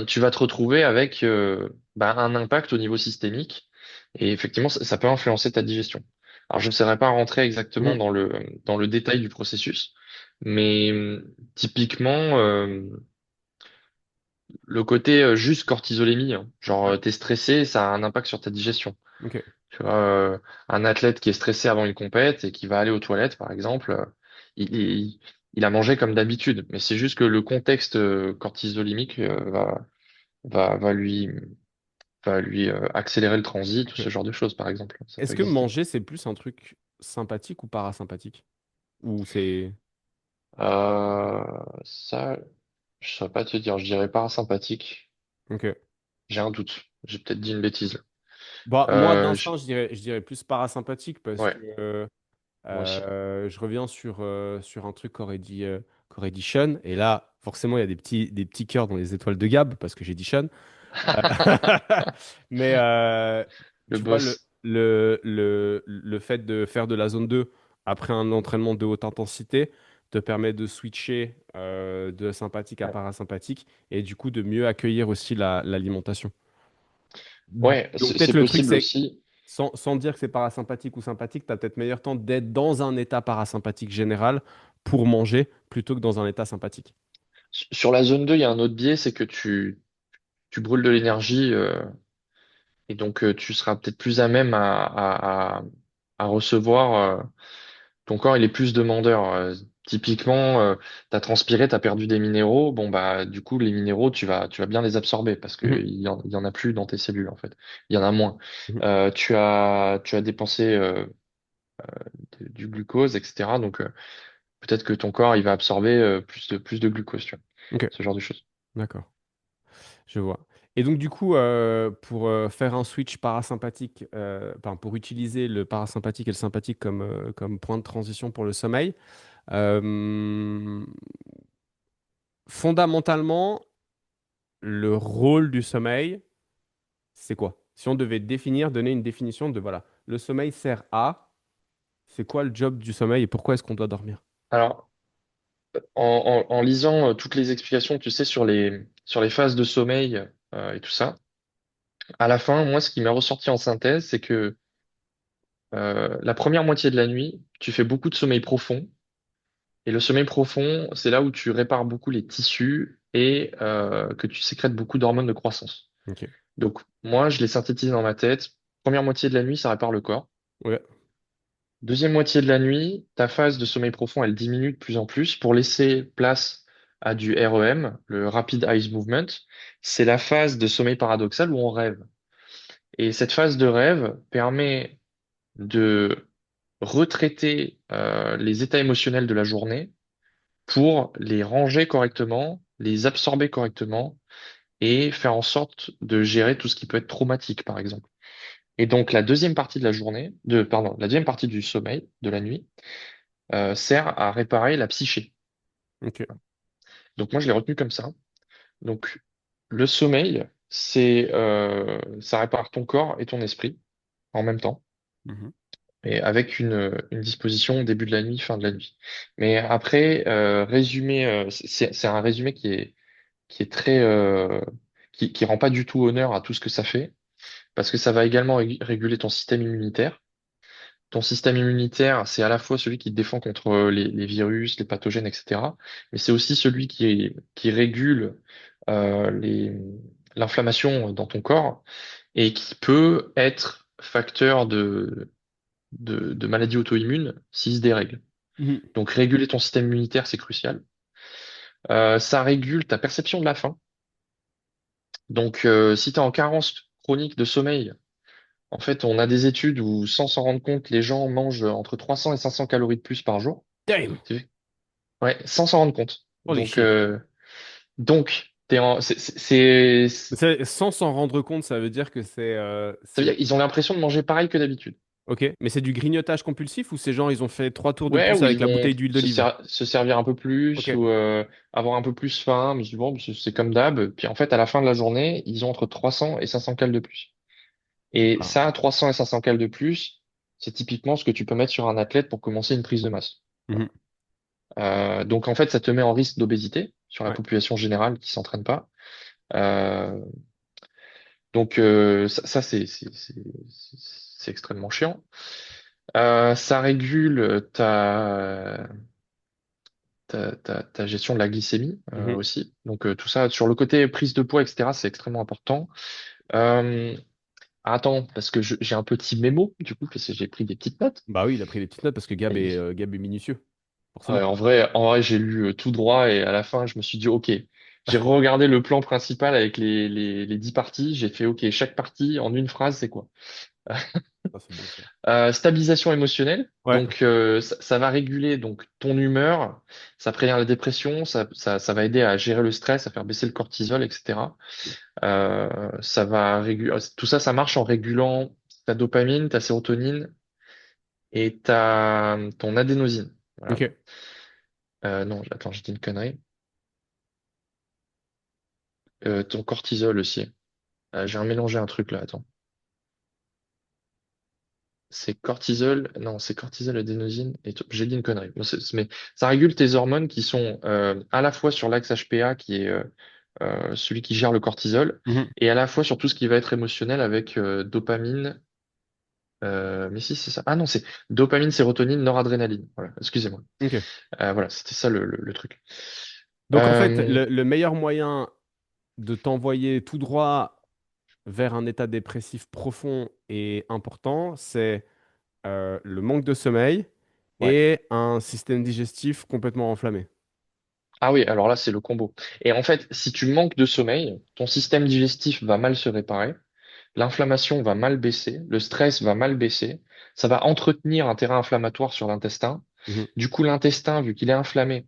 tu vas te retrouver avec un impact au niveau systémique. Et effectivement, ça peut influencer ta digestion. Alors, je ne saurais pas rentrer exactement Mhm. dans le détail du processus, mais typiquement, le côté juste cortisolémie, hein, genre Ouais, t'es stressé, ça a un impact sur ta digestion. ok. Tu vois, un athlète qui est stressé avant une compète et qui va aller aux toilettes, par exemple, il a mangé comme d'habitude, mais c'est juste que le contexte cortisolémique va va lui accélérer le transit ou ce Ok. genre de choses, par exemple. Ça peut Est-ce que exister. manger, c'est plus un truc sympathique ou parasympathique? Ou c'est... Euh, Ça, je saurais pas te dire, je dirais parasympathique. Ok. J'ai un doute. J'ai peut-être dit une bêtise. Bah, moi, Euh, je- d'instinct, je dirais plus parasympathique parce Ouais, que moi aussi. je reviens sur un truc qu'aurait dit Sean. Et là, forcément, il y a des petits cœurs dans les étoiles de Gab parce que j'ai dit Sean. Euh, Mais Le tu vois, boss. le fait de faire de la zone 2 après un entraînement de haute intensité te permet de switcher de sympathique à Ouais, parasympathique et du coup de mieux accueillir aussi l'alimentation. ouais, Donc peut-être c'est le truc, possible c'est aussi. sans dire que c'est parasympathique ou sympathique, tu as peut-être meilleur temps d'être dans un état parasympathique général pour manger plutôt que dans un état sympathique. Sur la zone 2, il y a un autre biais, c'est que tu brûles de l'énergie et donc tu seras peut-être plus à même à recevoir. Ton corps, il est plus demandeur. Typiquement, tu as transpiré, tu as perdu des minéraux. Bon, bah, du coup, les minéraux, tu vas bien les absorber parce Mhm, il y en a plus dans tes cellules, en fait. Il y en a moins. mhm. Tu as dépensé du glucose, etc. Donc, peut-être que ton corps, il va absorber plus de glucose, tu vois. Ok, Ce genre de choses. d'accord. Je vois. Et donc, du coup, pour faire un switch parasympathique, enfin, pour utiliser le parasympathique et le sympathique comme point de transition pour le sommeil, euh, fondamentalement, le rôle du sommeil, c'est quoi? Si on devait donner une définition de, voilà, le sommeil sert à, c'est quoi le job du sommeil et pourquoi est-ce qu'on doit dormir? Alors, en lisant toutes les explications, tu sais, sur les phases de sommeil et tout ça, à la fin, moi, ce qui m'est ressorti en synthèse, c'est que la première moitié de la nuit, tu fais beaucoup de sommeil profond. Et le sommeil profond, c'est là où tu répares beaucoup les tissus et que tu sécrètes beaucoup d'hormones de croissance. Ok. Donc, moi, je les synthétise dans ma tête. Première moitié de la nuit, ça répare le corps. Ouais. Deuxième moitié de la nuit, ta phase de sommeil profond, elle diminue de plus en plus pour laisser place à du REM, le Rapid Eye Movement. C'est la phase de sommeil paradoxal où on rêve. Et cette phase de rêve permet de retraiter les états émotionnels de la journée pour les ranger correctement, les absorber correctement et faire en sorte de gérer tout ce qui peut être traumatique, par exemple. Et donc la deuxième partie de la journée, la deuxième partie du sommeil de la nuit sert à réparer la psyché. Ok. Donc moi je l'ai retenu comme ça. Donc le sommeil, ça répare ton corps et ton esprit en même temps. Mhm. Et avec une disposition au début de la nuit, fin de la nuit. Mais après, c'est un résumé qui est très, qui rend pas du tout honneur à tout ce que ça fait, parce que ça va également réguler ton système immunitaire. Ton système immunitaire, c'est à la fois celui qui te défend contre les virus, les pathogènes, etc. Mais c'est aussi celui qui régule euh, les, l'inflammation dans ton corps et qui peut être facteur de maladies auto-immunes s'il se dérègle. Mhm. Donc réguler ton système immunitaire, c'est crucial. Ça régule ta perception de la faim. Donc si tu es en carence chronique de sommeil, en fait, on a des études où, sans s'en rendre compte, les gens mangent entre 300 et 500 calories de plus par jour. Damn! Ouais, sans s'en rendre compte. Holy Donc, shit. ça Sans s'en rendre compte, ça veut dire que veut dire qu'ils ont l'impression de manger pareil que d'habitude. Ok, mais c'est du grignotage compulsif ou ces gens, ils ont fait 3 tours de Ouais, plus ou ils avec la vont bouteille d'huile d'olive? se servir un peu Ok. plus ou avoir un peu plus faim, mais bon, c'est comme d'hab. Puis en fait, à la fin de la journée, ils ont entre 300 et 500 calories de plus. Et Ah. ça, 300 et 500 calories de plus, c'est typiquement ce que tu peux mettre sur un athlète pour commencer une prise de masse. Mhm. Donc en fait, ça te met en risque d'obésité sur la Ouais. population générale qui s'entraîne pas. Euh, donc ça c'est extrêmement chiant. Ça régule ta gestion de la glycémie Mhm. aussi. Donc tout ça sur le côté prise de poids, etc. C'est extrêmement important. Euh, Attends, parce que j'ai un petit mémo du coup parce que j'ai pris des petites notes. Bah oui, il a pris les petites notes parce que Et, Gab est minutieux, ouais, forcément. en vrai, j'ai lu tout droit et à la fin, je me suis dit, OK, j'ai regardé le plan principal avec les 10 parties. J'ai fait, OK, chaque partie en une phrase, c'est quoi? Ah, c'est bon ça. Stabilisation émotionnelle. Ouais, Donc, ça va réguler donc ton humeur, ça prévient la dépression, ça va aider à gérer le stress, à faire baisser le cortisol, etc. Ça va réguler, tout ça, ça marche en régulant ta dopamine, ta sérotonine et ton adénosine. Voilà. ok. Non, attends, j'ai dit une connerie. Ton cortisol aussi. J'ai mélangé un truc là, attends. C'est cortisol, non, c'est cortisol, adénosine, j'ai dit une connerie. Bon, mais ça régule tes hormones qui sont à la fois sur l'axe HPA, qui est celui qui gère le cortisol, Mhm. et à la fois sur tout ce qui va être émotionnel avec dopamine. Mais si, c'est ça. Ah non, c'est dopamine, sérotonine, noradrénaline. Voilà, excusez-moi. Ok. Voilà, c'était ça le truc. Donc en fait, Euh, le meilleur moyen de t'envoyer tout droit vers un état dépressif profond et important, c'est le manque de sommeil ouais. et un système digestif complètement enflammé. Ah oui, alors là, c'est le combo. Et en fait, si tu manques de sommeil, ton système digestif va mal se réparer. L'inflammation va mal baisser, le stress va mal baisser, ça va entretenir un terrain inflammatoire sur l'intestin. Mhm. Du coup, l'intestin, vu qu'il est inflammé,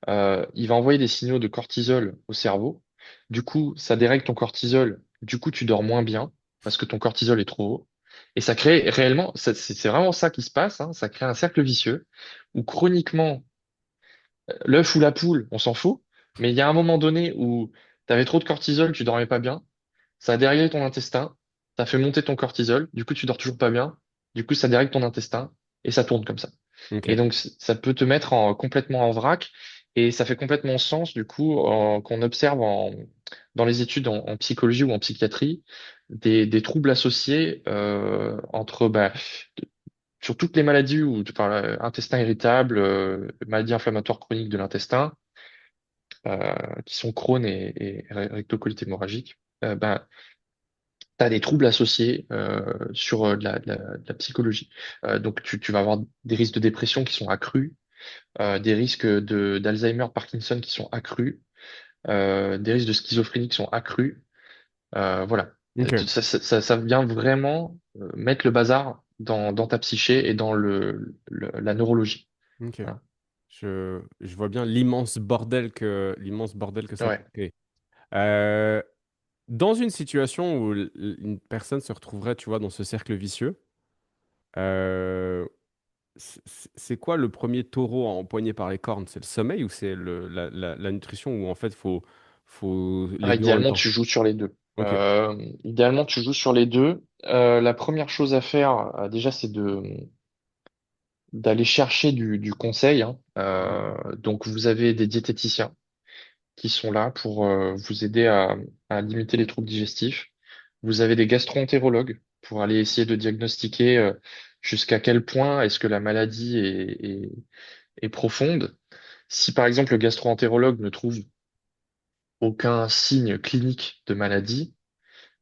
il va envoyer des signaux de cortisol au cerveau. Du coup, ça dérègle ton cortisol. Du coup, tu dors moins bien parce que ton cortisol est trop haut. Et ça crée réellement, c'est vraiment ça qui se passe, hein, ça crée un cercle vicieux où chroniquement, l'œuf ou la poule, on s'en fout, mais il y a un moment donné où tu avais trop de cortisol, tu dormais pas bien, ça a déréglé ton intestin, ça fait monter ton cortisol, du coup tu dors toujours pas bien, du coup ça dérègle ton intestin et ça tourne comme ça. Et Ok. donc ça peut te mettre complètement en vrac et ça fait complètement sens du coup qu'on observe dans les études en psychologie ou en psychiatrie des troubles associés entre sur toutes les maladies ou enfin, intestin irritable, maladies inflammatoires chroniques de l'intestin qui sont Crohn et rectocolite hémorragique. Ben, tu as des troubles associés sur de la psychologie. Donc, tu vas avoir des risques de dépression qui sont accrus, des risques d'Alzheimer, Parkinson qui sont accrus, des risques de schizophrénie qui sont accrus. Voilà. Ok. Ça vient vraiment mettre le bazar dans ta psyché et dans la neurologie. Ok. Voilà. Je vois bien l'immense bordel que ça peut Ouais. créer. Euh, Dans une situation où une personne se retrouverait, tu vois, dans ce cercle vicieux, euh, c'est quoi le premier taureau empoigné par les cornes? C'est le sommeil ou c'est la nutrition où en fait faut les Ah, deux en même idéalement, temps? tu joues sur les deux. Ok. Idéalement, tu joues sur les deux. La première chose à faire, déjà, c'est d'aller chercher du conseil, hein. Donc, vous avez des diététiciens qui sont là pour vous aider à limiter les troubles digestifs. Vous avez des gastro-entérologues pour aller essayer de diagnostiquer jusqu'à quel point est-ce que la maladie est profonde. Si par exemple le gastro-entérologue ne trouve aucun signe clinique de maladie,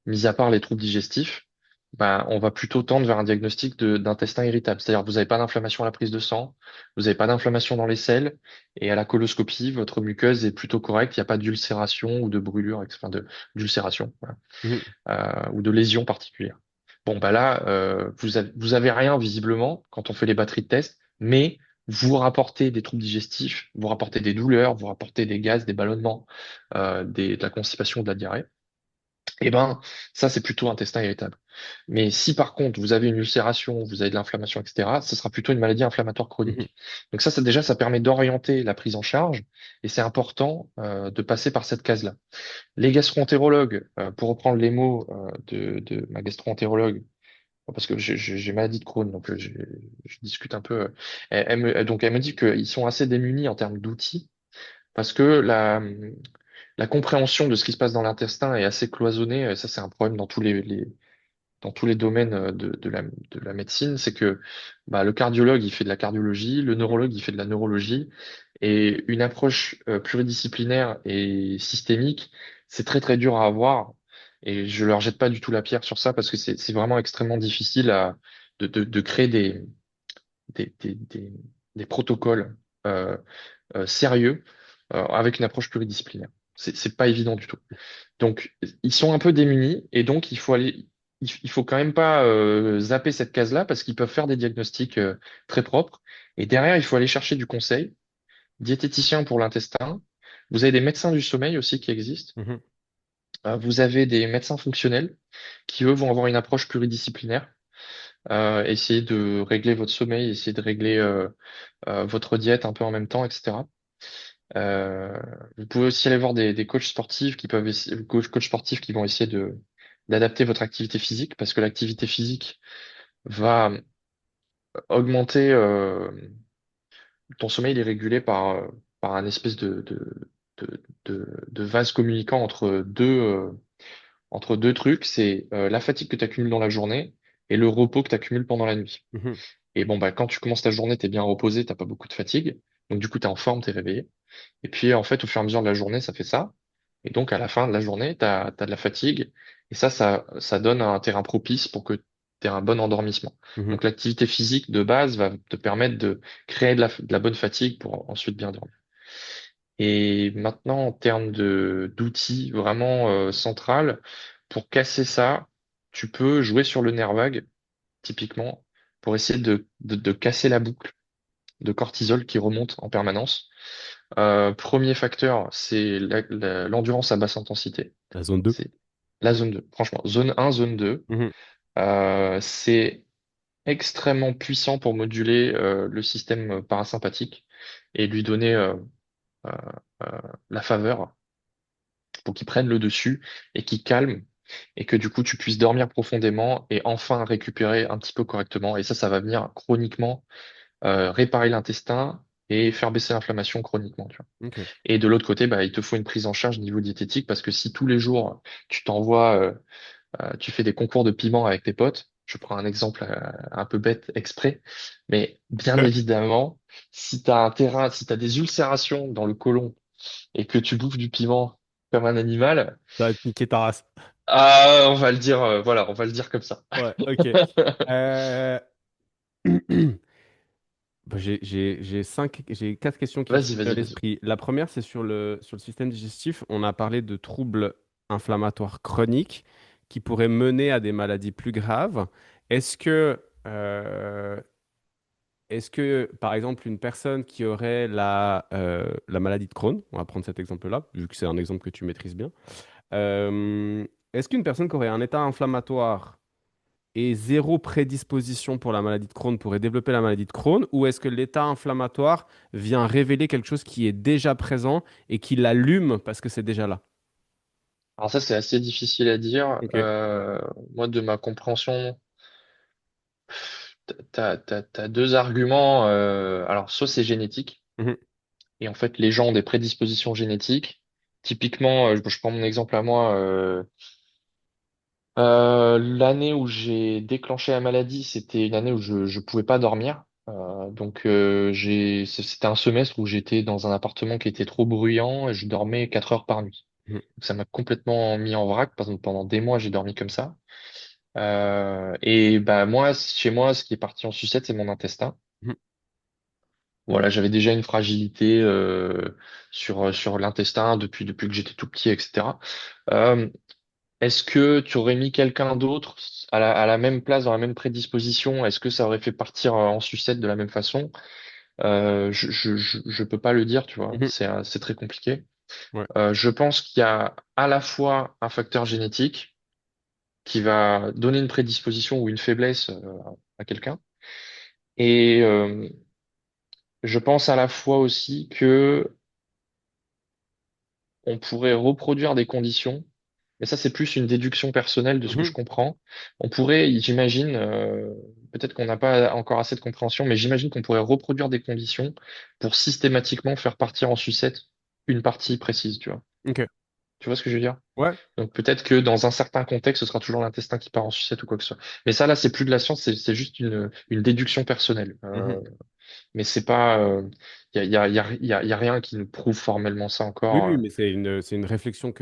mis à part les troubles digestifs, bah, on va plutôt tendre vers un diagnostic d'intestin irritable. C'est-à-dire que vous n'avez pas d'inflammation à la prise de sang, vous n'avez pas d'inflammation dans les selles, et à la coloscopie, votre muqueuse est plutôt correcte, il n'y a pas d'ulcération ou de brûlure, enfin d'ulcération, voilà, Mhm. ou de lésion particulière. Bon, bah là, vous avez rien visiblement quand on fait les batteries de test, mais vous rapportez des troubles digestifs, vous rapportez des douleurs, vous rapportez des gaz, des ballonnements, de la constipation, de la diarrhée. Eh ben, ça, c'est plutôt intestin irritable. Mais si par contre, vous avez une ulcération, vous avez de l'inflammation, etc., ce sera plutôt une maladie inflammatoire Mhm. chronique. Donc ça déjà, ça permet d'orienter la prise en charge, et c'est important de passer par cette case-là. Les gastro-entérologues, pour reprendre les mots de ma gastro-entérologue, parce que j'ai maladie de Crohn, donc je discute un peu. Donc elle me dit qu'ils sont assez démunis en termes d'outils, parce que la compréhension de ce qui se passe dans l'intestin est assez cloisonnée. Ça, c'est un problème dans dans tous les domaines de la médecine. C'est que bah, le cardiologue, il fait de la cardiologie, le neurologue, il fait de la neurologie. Et une approche pluridisciplinaire et systémique, c'est très très dur à avoir. Et je leur jette pas du tout la pierre sur ça parce que c'est vraiment extrêmement difficile de créer des, des, des, des protocoles sérieux avec une approche pluridisciplinaire. C'est pas évident du tout. Donc, ils sont un peu démunis et donc il faut quand même pas zapper cette case-là parce qu'ils peuvent faire des diagnostics très propres. Et derrière, il faut aller chercher du conseil, diététicien pour l'intestin. Vous avez des médecins du sommeil aussi qui existent. Mhm. Vous avez des médecins fonctionnels qui, eux, vont avoir une approche pluridisciplinaire, essayer de régler votre sommeil, essayer de régler votre diète un peu en même temps, etc. Euh, Vous pouvez aussi aller voir des coachs sportifs qui peuvent coachs sportifs qui vont essayer d'adapter votre activité physique parce que l'activité physique va augmenter ton sommeil, il est régulé par un espèce de vase communicant entre deux trucs, c'est la fatigue que tu accumules dans la journée et le repos que tu accumules pendant la nuit. Mhm. Et bon, bah, quand tu commences ta journée, t'es bien reposé, t'as pas beaucoup de fatigue. Donc, du coup, t'es en forme, t'es réveillé. Et puis, en fait, au fur et à mesure de la journée, ça fait ça. Et donc, à la fin de la journée, t'as de la fatigue. Et ça donne un terrain propice pour que t'aies un bon endormissement. Mhm. Donc, l'activité physique de base va te permettre de créer de la bonne fatigue pour ensuite bien dormir. Et maintenant, en termes d'outils vraiment central, pour casser ça, tu peux jouer sur le nerf vague, typiquement, pour essayer de casser la boucle de cortisol qui remonte en permanence. Premier facteur, c'est l'endurance à basse intensité. La zone 2. C'est la zone 2. Franchement, zone 1, zone 2, Mhm. c'est extrêmement puissant pour moduler le système parasympathique et lui donner euh, euh, la faveur pour qu'il prenne le dessus et qu'il calme et que du coup tu puisses dormir profondément et enfin récupérer un petit peu correctement. Et ça va venir chroniquement réparer l'intestin et faire baisser l'inflammation chroniquement, tu vois. Ok. Et de l'autre côté, bah, il te faut une prise en charge niveau diététique parce que si tous les jours tu t'envoies, tu fais des concours de piment avec tes potes, je prends un exemple un peu bête exprès, mais bien évidemment, si tu as un terrain, si tu as des ulcérations dans le côlon et que tu bouffes du piment comme un animal, Ça va te niquer ta race. on va le dire, voilà, on va le dire comme ça. Ouais, ok. Euh, bah, j'ai quatre questions qui me sont venues à Vas-y. l'esprit. La première, c'est sur le système digestif. On a parlé de troubles inflammatoires chroniques qui pourraient mener à des maladies plus graves. Est-ce que, euh, est-ce que, par exemple, une personne qui aurait la maladie de Crohn, on va prendre cet exemple-là, vu que c'est un exemple que tu maîtrises bien, est-ce qu'une personne qui aurait un état inflammatoire et zéro prédisposition pour la maladie de Crohn pourrait développer la maladie de Crohn, ou est-ce que l'état inflammatoire vient révéler quelque chose qui est déjà présent et qui l'allume parce que c'est déjà là? Alors ça, c'est assez difficile à dire. Ok. Moi, de ma compréhension, t'as deux arguments. Alors, soit c'est génétique, Mhm. et en fait, les gens ont des prédispositions génétiques. Typiquement, je prends mon exemple à moi. L'année où j'ai déclenché la maladie, c'était une année où je pouvais pas dormir. Donc, c'était un semestre où j'étais dans un appartement qui était trop bruyant et je dormais 4 heures par nuit. Mhm. Ça m'a complètement mis en vrac. Pendant des mois, j'ai dormi comme ça. Et bah moi, chez moi, ce qui est parti en sucette, c'est mon intestin. Mhm. Voilà, j'avais déjà une fragilité sur l'intestin depuis que j'étais tout petit, etc. Euh, Est-ce que tu aurais mis quelqu'un d'autre à la même place, dans la même prédisposition? Est-ce que ça aurait fait partir en sucette de la même façon? Je peux pas le dire, tu vois. Mhm. C'est très compliqué. Ouais. Je pense qu'il y a à la fois un facteur génétique qui va donner une prédisposition ou une faiblesse à quelqu'un. Et je pense à la fois aussi que on pourrait reproduire des conditions, mais ça c'est plus une déduction personnelle de ce que je Mhm. comprends. On pourrait, j'imagine, peut-être qu'on n'a pas encore assez de compréhension, mais j'imagine qu'on pourrait reproduire des conditions pour systématiquement faire partir en sucette une partie précise, tu vois. Ok. Tu vois ce que je veux dire? Ouais. Donc peut-être que dans un certain contexte, ce sera toujours l'intestin qui part en sucette ou quoi que ce soit. Mais ça, là, c'est plus de la science, c'est juste une déduction personnelle. Mhm. Mais c'est pas, y a rien qui nous prouve formellement ça Oui, encore. oui, mais c'est une réflexion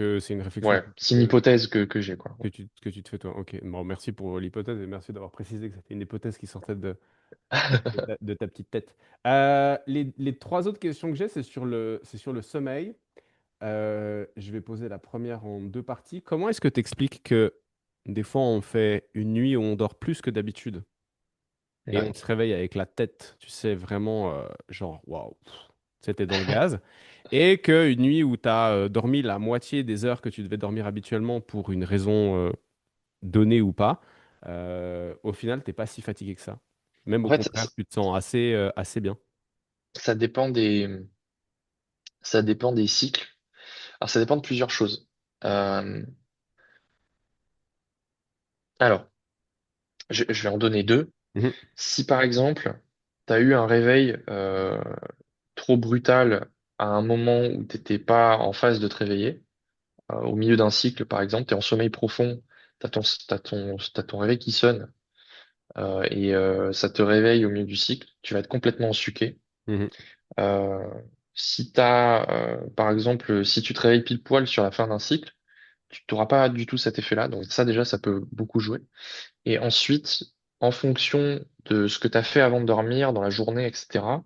Ouais, c'est une hypothèse que j'ai, quoi. que tu te fais toi. Ok. Bon, merci pour l'hypothèse et merci d'avoir précisé que c'était une hypothèse qui sortait de ta petite tête. Les trois autres questions que j'ai, c'est sur le sommeil. Je vais poser la première en deux parties. Comment est-ce que tu expliques que des fois on fait une nuit où on dort plus que d'habitude et Ouais. on se réveille avec la tête, tu sais, vraiment genre waouh, c'était dans le gaz, et qu'une nuit où tu as dormi la moitié des heures que tu devais dormir habituellement pour une raison donnée ou pas, au final, t'es pas si fatigué que ça. Même En au fait, contraire, tu te sens assez bien. ça dépend des cycles. Alors, ça dépend de plusieurs choses. Euh, alors, je vais en donner deux. Mhm, Si par exemple, tu as eu un réveil trop brutal à un moment où t'étais pas en phase de te réveiller, au milieu d'un cycle par exemple, tu es en sommeil profond, t'as ton réveil qui sonne et ça te réveille au milieu du cycle, tu vas être complètement ensuqué. mhm, Euh, Si par exemple, si tu te réveilles pile poil sur la fin d'un cycle, tu n'auras pas du tout cet effet-là. Donc ça déjà, ça peut beaucoup jouer. Et ensuite, en fonction de ce que tu as fait avant de dormir, dans la journée, etc.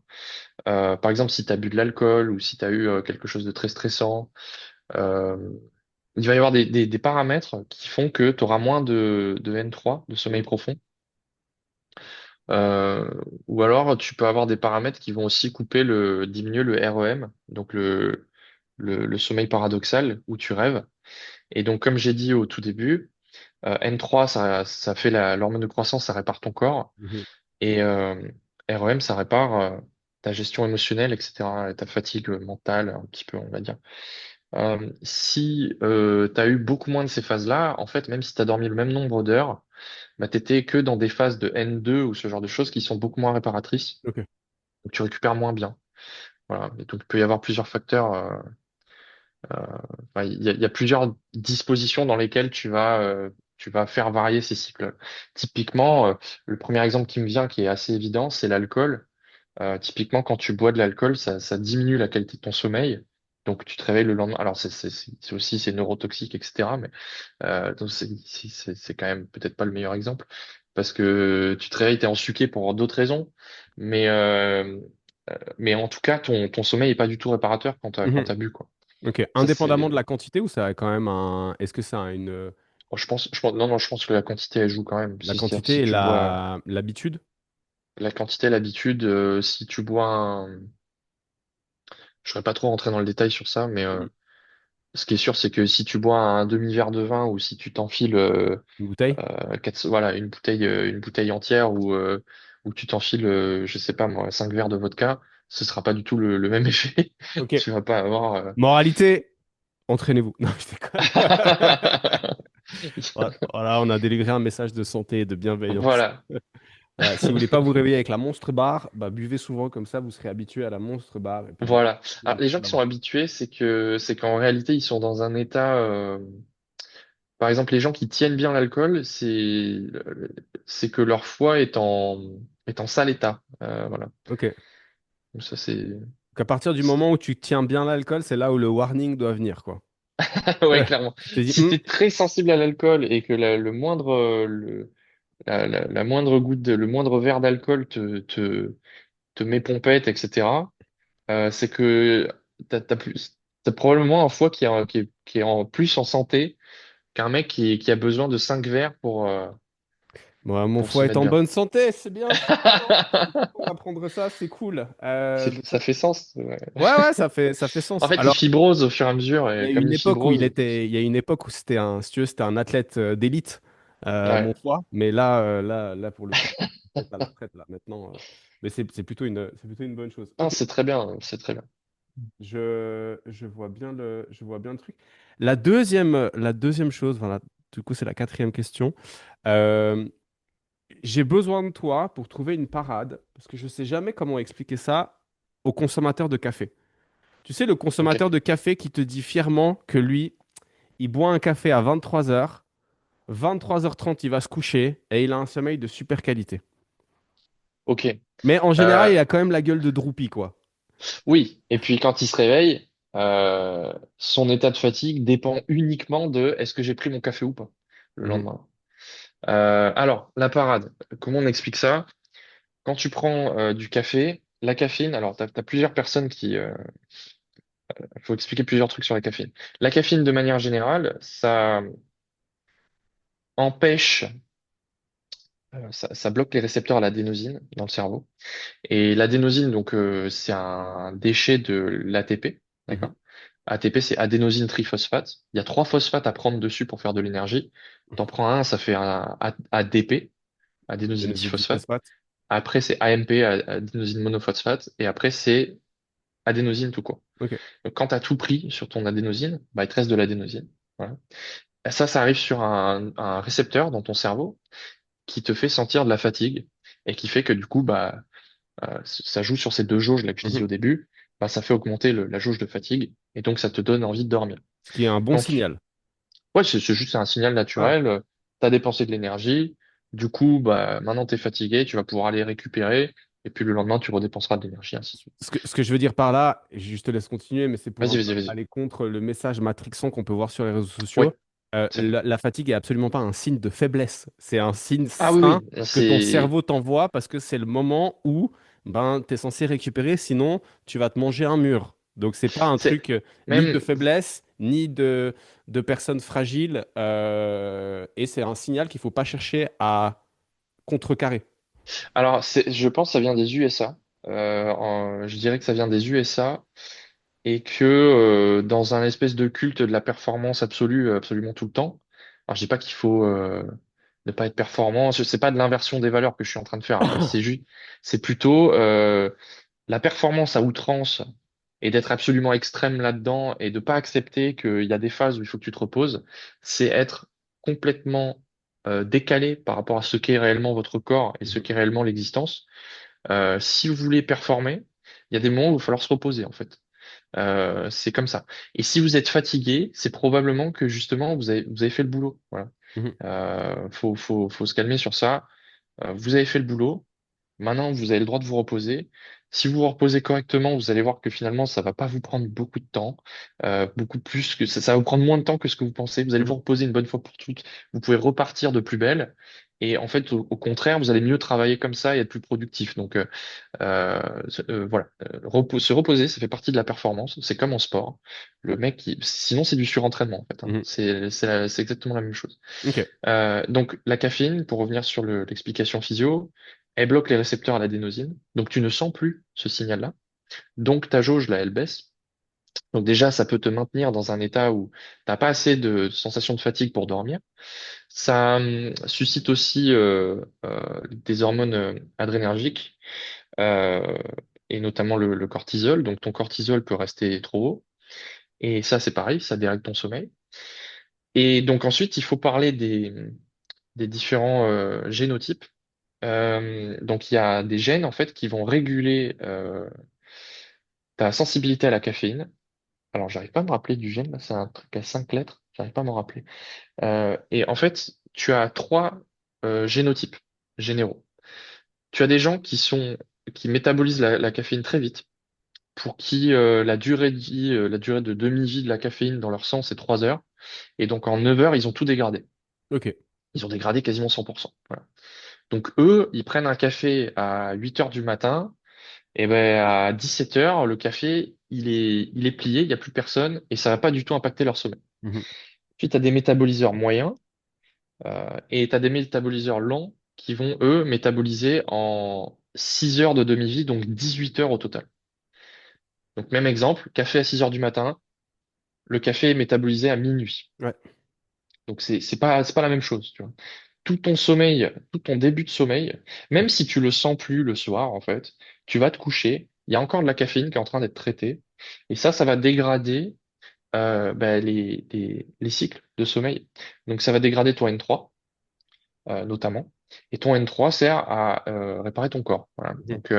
Par exemple, si tu as bu de l'alcool ou si tu as eu quelque chose de très stressant, euh, il va y avoir des paramètres qui font que tu auras moins de N3, de sommeil mhm, profond. Euh, ou alors, tu peux avoir des paramètres qui vont aussi diminuer le REM, donc le sommeil paradoxal où tu rêves. Et donc, comme j'ai dit au tout début, N3, ça fait l'hormone de croissance, ça répare ton corps. mhm, Et REM, ça répare ta gestion émotionnelle, etc., et ta fatigue mentale, un petit peu, on va dire. Si tu as eu beaucoup moins de ces phases-là, en fait, même si tu as dormi le même nombre d'heures, bah, t'étais que dans des phases de N2 ou ce genre de choses qui sont beaucoup moins réparatrices. ok. Donc tu récupères moins bien. Voilà. Et donc il peut y avoir plusieurs facteurs. Enfin, il y a plusieurs dispositions dans lesquelles tu vas faire varier ces cycles. Typiquement, le premier exemple qui me vient, qui est assez évident, c'est l'alcool. Typiquement, quand tu bois de l'alcool, ça diminue la qualité de ton sommeil. Donc tu te réveilles le lendemain. Alors c'est neurotoxique, etc. Mais donc c'est quand même peut-être pas le meilleur exemple parce que tu te réveilles, t'es ensuqué pour d'autres raisons. Mais mais en tout cas, ton sommeil est pas du tout réparateur quand Mhm. t'as bu, quoi. Ok. Ça Indépendamment de c'est la quantité ou ça a quand même un. Est-ce que ça a non, non, je pense que la quantité elle joue quand même. la C'est-à-dire que quantité si et tu bois l'habitude? la quantité, l'habitude, si tu bois je serais pas trop rentré dans le détail sur ça, mais Mhm. ce qui est sûr, c'est que si tu bois un demi-verre de vin ou si tu t'enfiles Une bouteille? voilà, une bouteille entière ou tu t'enfiles, je sais pas moi, 5 verres de vodka, ce sera pas du tout le même effet. Ok. Tu vas pas avoir. Moralité, entraînez-vous. Non, je déconne. Voilà, on a délivré un message de santé et de bienveillance. Voilà, Voilà, si vous voulez pas vous réveiller avec la Monstre Bar, bah, buvez souvent comme ça, vous serez habitué à la Monstre Bar et puis vous voilà. pourrez Alors, les gens qui sont l'avoir. habitués, c'est qu'en réalité, ils sont dans un état. Par exemple, les gens qui tiennent bien l'alcool, c'est que leur foie est en sale état. Voilà. Ok. Donc ça, c'est. Donc à partir du moment où tu tiens bien l'alcool, c'est là où le warning doit venir, quoi. Ouais, clairement. Tu t'es dit, Si t'es très sensible à l'alcool et que le moindre, la moindre goutte, le moindre verre d'alcool te met pompette, etc., c'est que t'as probablement un foie qui est en plus en santé qu'un mec qui a besoin de 5 verres moi, mon pour se foie est mettre en bien. bonne santé, c'est bien, c'est bien. On va prendre ça, c'est cool. Donc Ça fait sens. Ouais. ouais, ouais, ça fait En sens. fait, il Alors, fibrose au fur et à mesure, il y et a comme une il époque où fibrose, il y a une époque où c'était un, si tu veux, c'était un athlète d'élite, mon ouais. foie. Mais là, pour le coup, il est à la retraite là maintenant. Mais c'est plutôt une bonne chose. Ah, Ok, c'est très bien, c'est très bien. je vois bien le truc. La deuxième chose, voilà, du coup, c'est la quatrième question. Euh, j'ai besoin de toi pour trouver une parade, parce que je ne sais jamais comment expliquer ça aux consommateurs de café. Tu sais, le Ok, consommateur de café qui te dit fièrement que lui, il boit un café à 23 h, 23 h 30, il va se coucher et il a un sommeil de super qualité. ok. Mais en général, Euh, il a quand même la gueule de Droopy, quoi. oui, et puis quand il se réveille, son état de fatigue dépend uniquement de est-ce que j'ai pris mon café ou pas le Mhm. lendemain. Alors, la parade, comment on explique ça? Quand tu prends du café, la caféine, alors t'as plusieurs personnes il faut expliquer plusieurs trucs sur la caféine. La caféine, de manière générale, ça empêche, ça bloque les récepteurs à l'adénosine dans le cerveau. Et l'adénosine, donc, c'est un déchet de l'ATP, Mhm. d'accord? ATP, c'est adénosine triphosphate. Il y a trois phosphates à prendre dessus pour faire de l'énergie. T'en prends un, ça fait un ADP, adénosine Adénosine diphosphate. diphosphate. Après, c'est AMP, adénosine monophosphate. Et après, c'est adénosine tout court. Ok. Donc, quand tu as tout pris sur ton adénosine, bah, il te reste de l'adénosine. Voilà. Ça arrive sur un récepteur dans ton cerveau qui te fait sentir de la fatigue et qui fait que du coup, bah, ça joue sur ces deux jauges là que je disais Mhm. au début. Bah, ça fait augmenter la jauge de fatigue et donc ça te donne envie de dormir. Ce qui est un bon Quand tu... signal. Ouais, c'est juste un signal Ouais. naturel. Tu as dépensé de l'énergie. Du coup, bah, maintenant tu es fatigué, tu vas pouvoir aller récupérer. Et puis le lendemain, tu redépenseras de l'énergie, ainsi de suite. Ce que je veux dire par là, je te laisse continuer, mais c'est pour un Vas-y, peu vas-y, vas-y. aller contre le message matrixant qu'on peut voir sur les réseaux sociaux. Oui, La fatigue est absolument pas un signe de faiblesse. C'est un signe ah sain oui, oui, que ton c'est... cerveau t'envoie parce que c'est le moment où ben, tu es censé récupérer, sinon tu vas te manger un mur. Donc c'est pas un c'est... truc ni de Même... faiblesse, ni de personne fragile. Et c'est un signal qu'il faut pas chercher à contrecarrer. Alors, je pense que ça vient des USA. Je dirais que ça vient des USA et que dans un espèce de culte de la performance absolue, absolument tout le temps. Alors, je dis pas qu'il faut ne pas être performant. C'est pas de l'inversion des valeurs que je suis en train de faire, hein, mais c'est plutôt la performance à outrance et d'être absolument extrême là-dedans et de pas accepter qu'il y a des phases où il faut que tu te reposes. C'est être complètement décalé par rapport à ce qu'est réellement votre corps et ce Mhm. qu'est réellement l'existence. Si vous voulez performer, il y a des moments où il va falloir se reposer en fait. C'est comme ça. Et si vous êtes fatigué, c'est probablement que justement vous avez fait le boulot. Voilà. Mhm. Faut se calmer sur ça. Vous avez fait le boulot. Maintenant, vous avez le droit de vous reposer. Si vous vous reposez correctement, vous allez voir que finalement, ça va pas vous prendre beaucoup de temps, beaucoup plus que ça va vous prendre moins de temps que ce que vous pensez. Vous allez vous Mhm. reposer une bonne fois pour toutes. Vous pouvez repartir de plus belle. Et en fait, au contraire, vous allez mieux travailler comme ça et être plus productif. Donc, voilà. Se reposer, ça fait partie de la performance. C'est comme en sport. Sinon, c'est du surentraînement, en fait, hein. Mhm. C'est exactement la même chose. Ok. Donc la caféine, pour revenir sur l'explication physio, elle bloque les récepteurs à l'adénosine. Donc tu ne sens plus ce signal-là. Donc ta jauge, là, elle baisse. Donc déjà, ça peut te maintenir dans un état où t'as pas assez de sensation de fatigue pour dormir. Ça suscite aussi des hormones adrénergiques, euh, et notamment le cortisol. Donc ton cortisol peut rester trop haut. Et ça, c'est pareil, ça dérègle ton sommeil. Et donc ensuite, il faut parler des différents génotypes. Donc il y a des gènes en fait qui vont réguler ta sensibilité à la caféine. Alors j'arrive pas à me rappeler du gène, là, c'est un truc à 5 lettres, j'arrive pas à m'en rappeler. Et en fait, tu as trois génotypes généraux. Tu as des gens qui métabolisent la caféine très vite, pour qui la durée de demi-vie de la caféine dans leur sang, c'est 3 heures. Et donc en 9 heures, ils ont tout dégradé. Ok. Ils ont dégradé quasiment 100%. Voilà. Donc eux, ils prennent un café à 8 heures du matin, et ben à 17 heures, le café, il est plié, il n'y a plus personne, et ça va pas du tout impacter leur sommeil. Mhm. Puis tu as des métaboliseurs moyens, et tu as des métaboliseurs lents qui vont, eux, métaboliser en 6 heures de demi-vie, donc 18 heures au total. Donc même exemple, café à 6 heures du matin, le café est métabolisé à minuit. Ouais. Donc c'est pas la même chose, tu vois. Tout ton sommeil, tout ton début de sommeil, même si tu le sens plus le soir, en fait, tu vas te coucher, il y a encore de la caféine qui est en train d'être traitée, et ça va dégrader les cycles de sommeil. Donc ça va dégrader ton N3, notamment, et ton N3 sert à réparer ton corps. Voilà. Mhm. Donc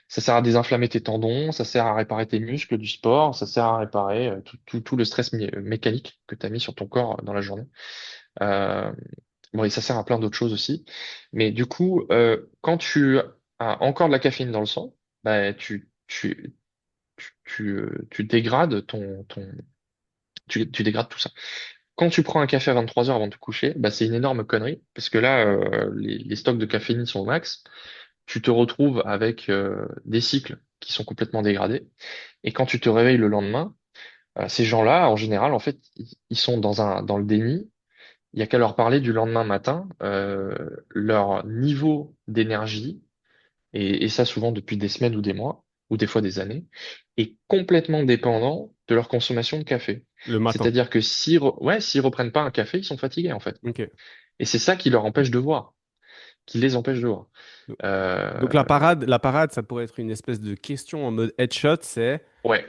ça sert à désinflammer tes tendons, ça sert à réparer tes muscles du sport, ça sert à réparer tout le stress mécanique que tu as mis sur ton corps dans la journée. Euh, Bon, et ça sert à plein d'autres choses aussi. Mais du coup, quand tu as encore de la caféine dans le sang, bah, tu dégrades tu dégrades tout ça. Quand tu prends un café à 23 heures avant de te coucher, bah, c'est une énorme connerie, parce que là, les stocks de caféine sont au max. Tu te retrouves avec des cycles qui sont complètement dégradés. Et quand tu te réveilles le lendemain, ces gens-là, en général, en fait, ils sont dans le déni. Il y a qu'à leur parler du lendemain matin, leur niveau d'énergie, et ça souvent depuis des semaines ou des mois, ou des fois des années, est complètement dépendant de leur consommation de café. Le matin. C'est-à-dire que s'ils reprennent pas un café, ils sont fatigués en fait. Ok. Et c'est ça qui leur empêche de voir, qui les empêche de voir. Donc Euh, la parade, ça pourrait être une espèce de question en mode headshot, c'est ouais,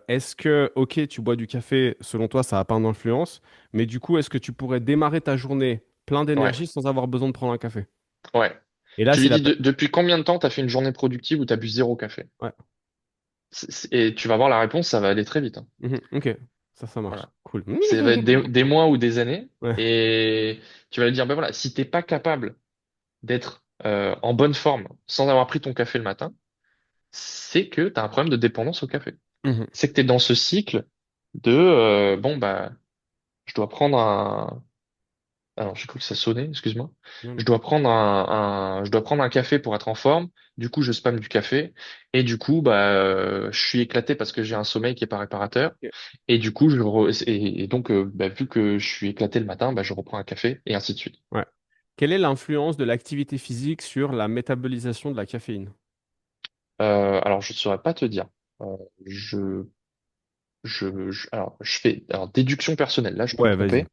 est-ce que, ok, tu bois du café, selon toi, ça n'a pas d'influence, mais du coup, est-ce que tu pourrais démarrer ta journée plein ouais, d'énergie sans avoir besoin de prendre un café? ouais. Et là, Tu si lui la... dis depuis combien de temps tu as fait une journée productive où tu as bu zéro café? Ouais. Et tu vas voir la réponse, ça va aller très vite, hein. Mhm. Ok, ça marche. Voilà. Cool. Ça va être des mois ou des années. Ouais. Et tu vas lui dire, ben voilà, si t'es pas capable d'être en bonne forme sans avoir pris ton café le matin, c'est que tu as un problème de dépendance au café. Mhm. C'est que tu es dans ce cycle de bon bah je dois prendre un alors j'ai cru que ça sonnait, excuse-moi. Non, Je non. dois prendre je dois prendre un café pour être en forme. Du coup, je spamme du café et du coup bah je suis éclaté parce que j'ai un sommeil qui est pas réparateur Ok. et du coup et donc bah, vu que je suis éclaté le matin, bah je reprends un café et ainsi de suite. Ouais. Quelle est l'influence de l'activité physique sur la métabolisation de la caféine? Alors je ne saurais pas te dire. Euh, je alors, je fais alors, déduction personnelle, là je peux me Ouais, vas-y. tromper.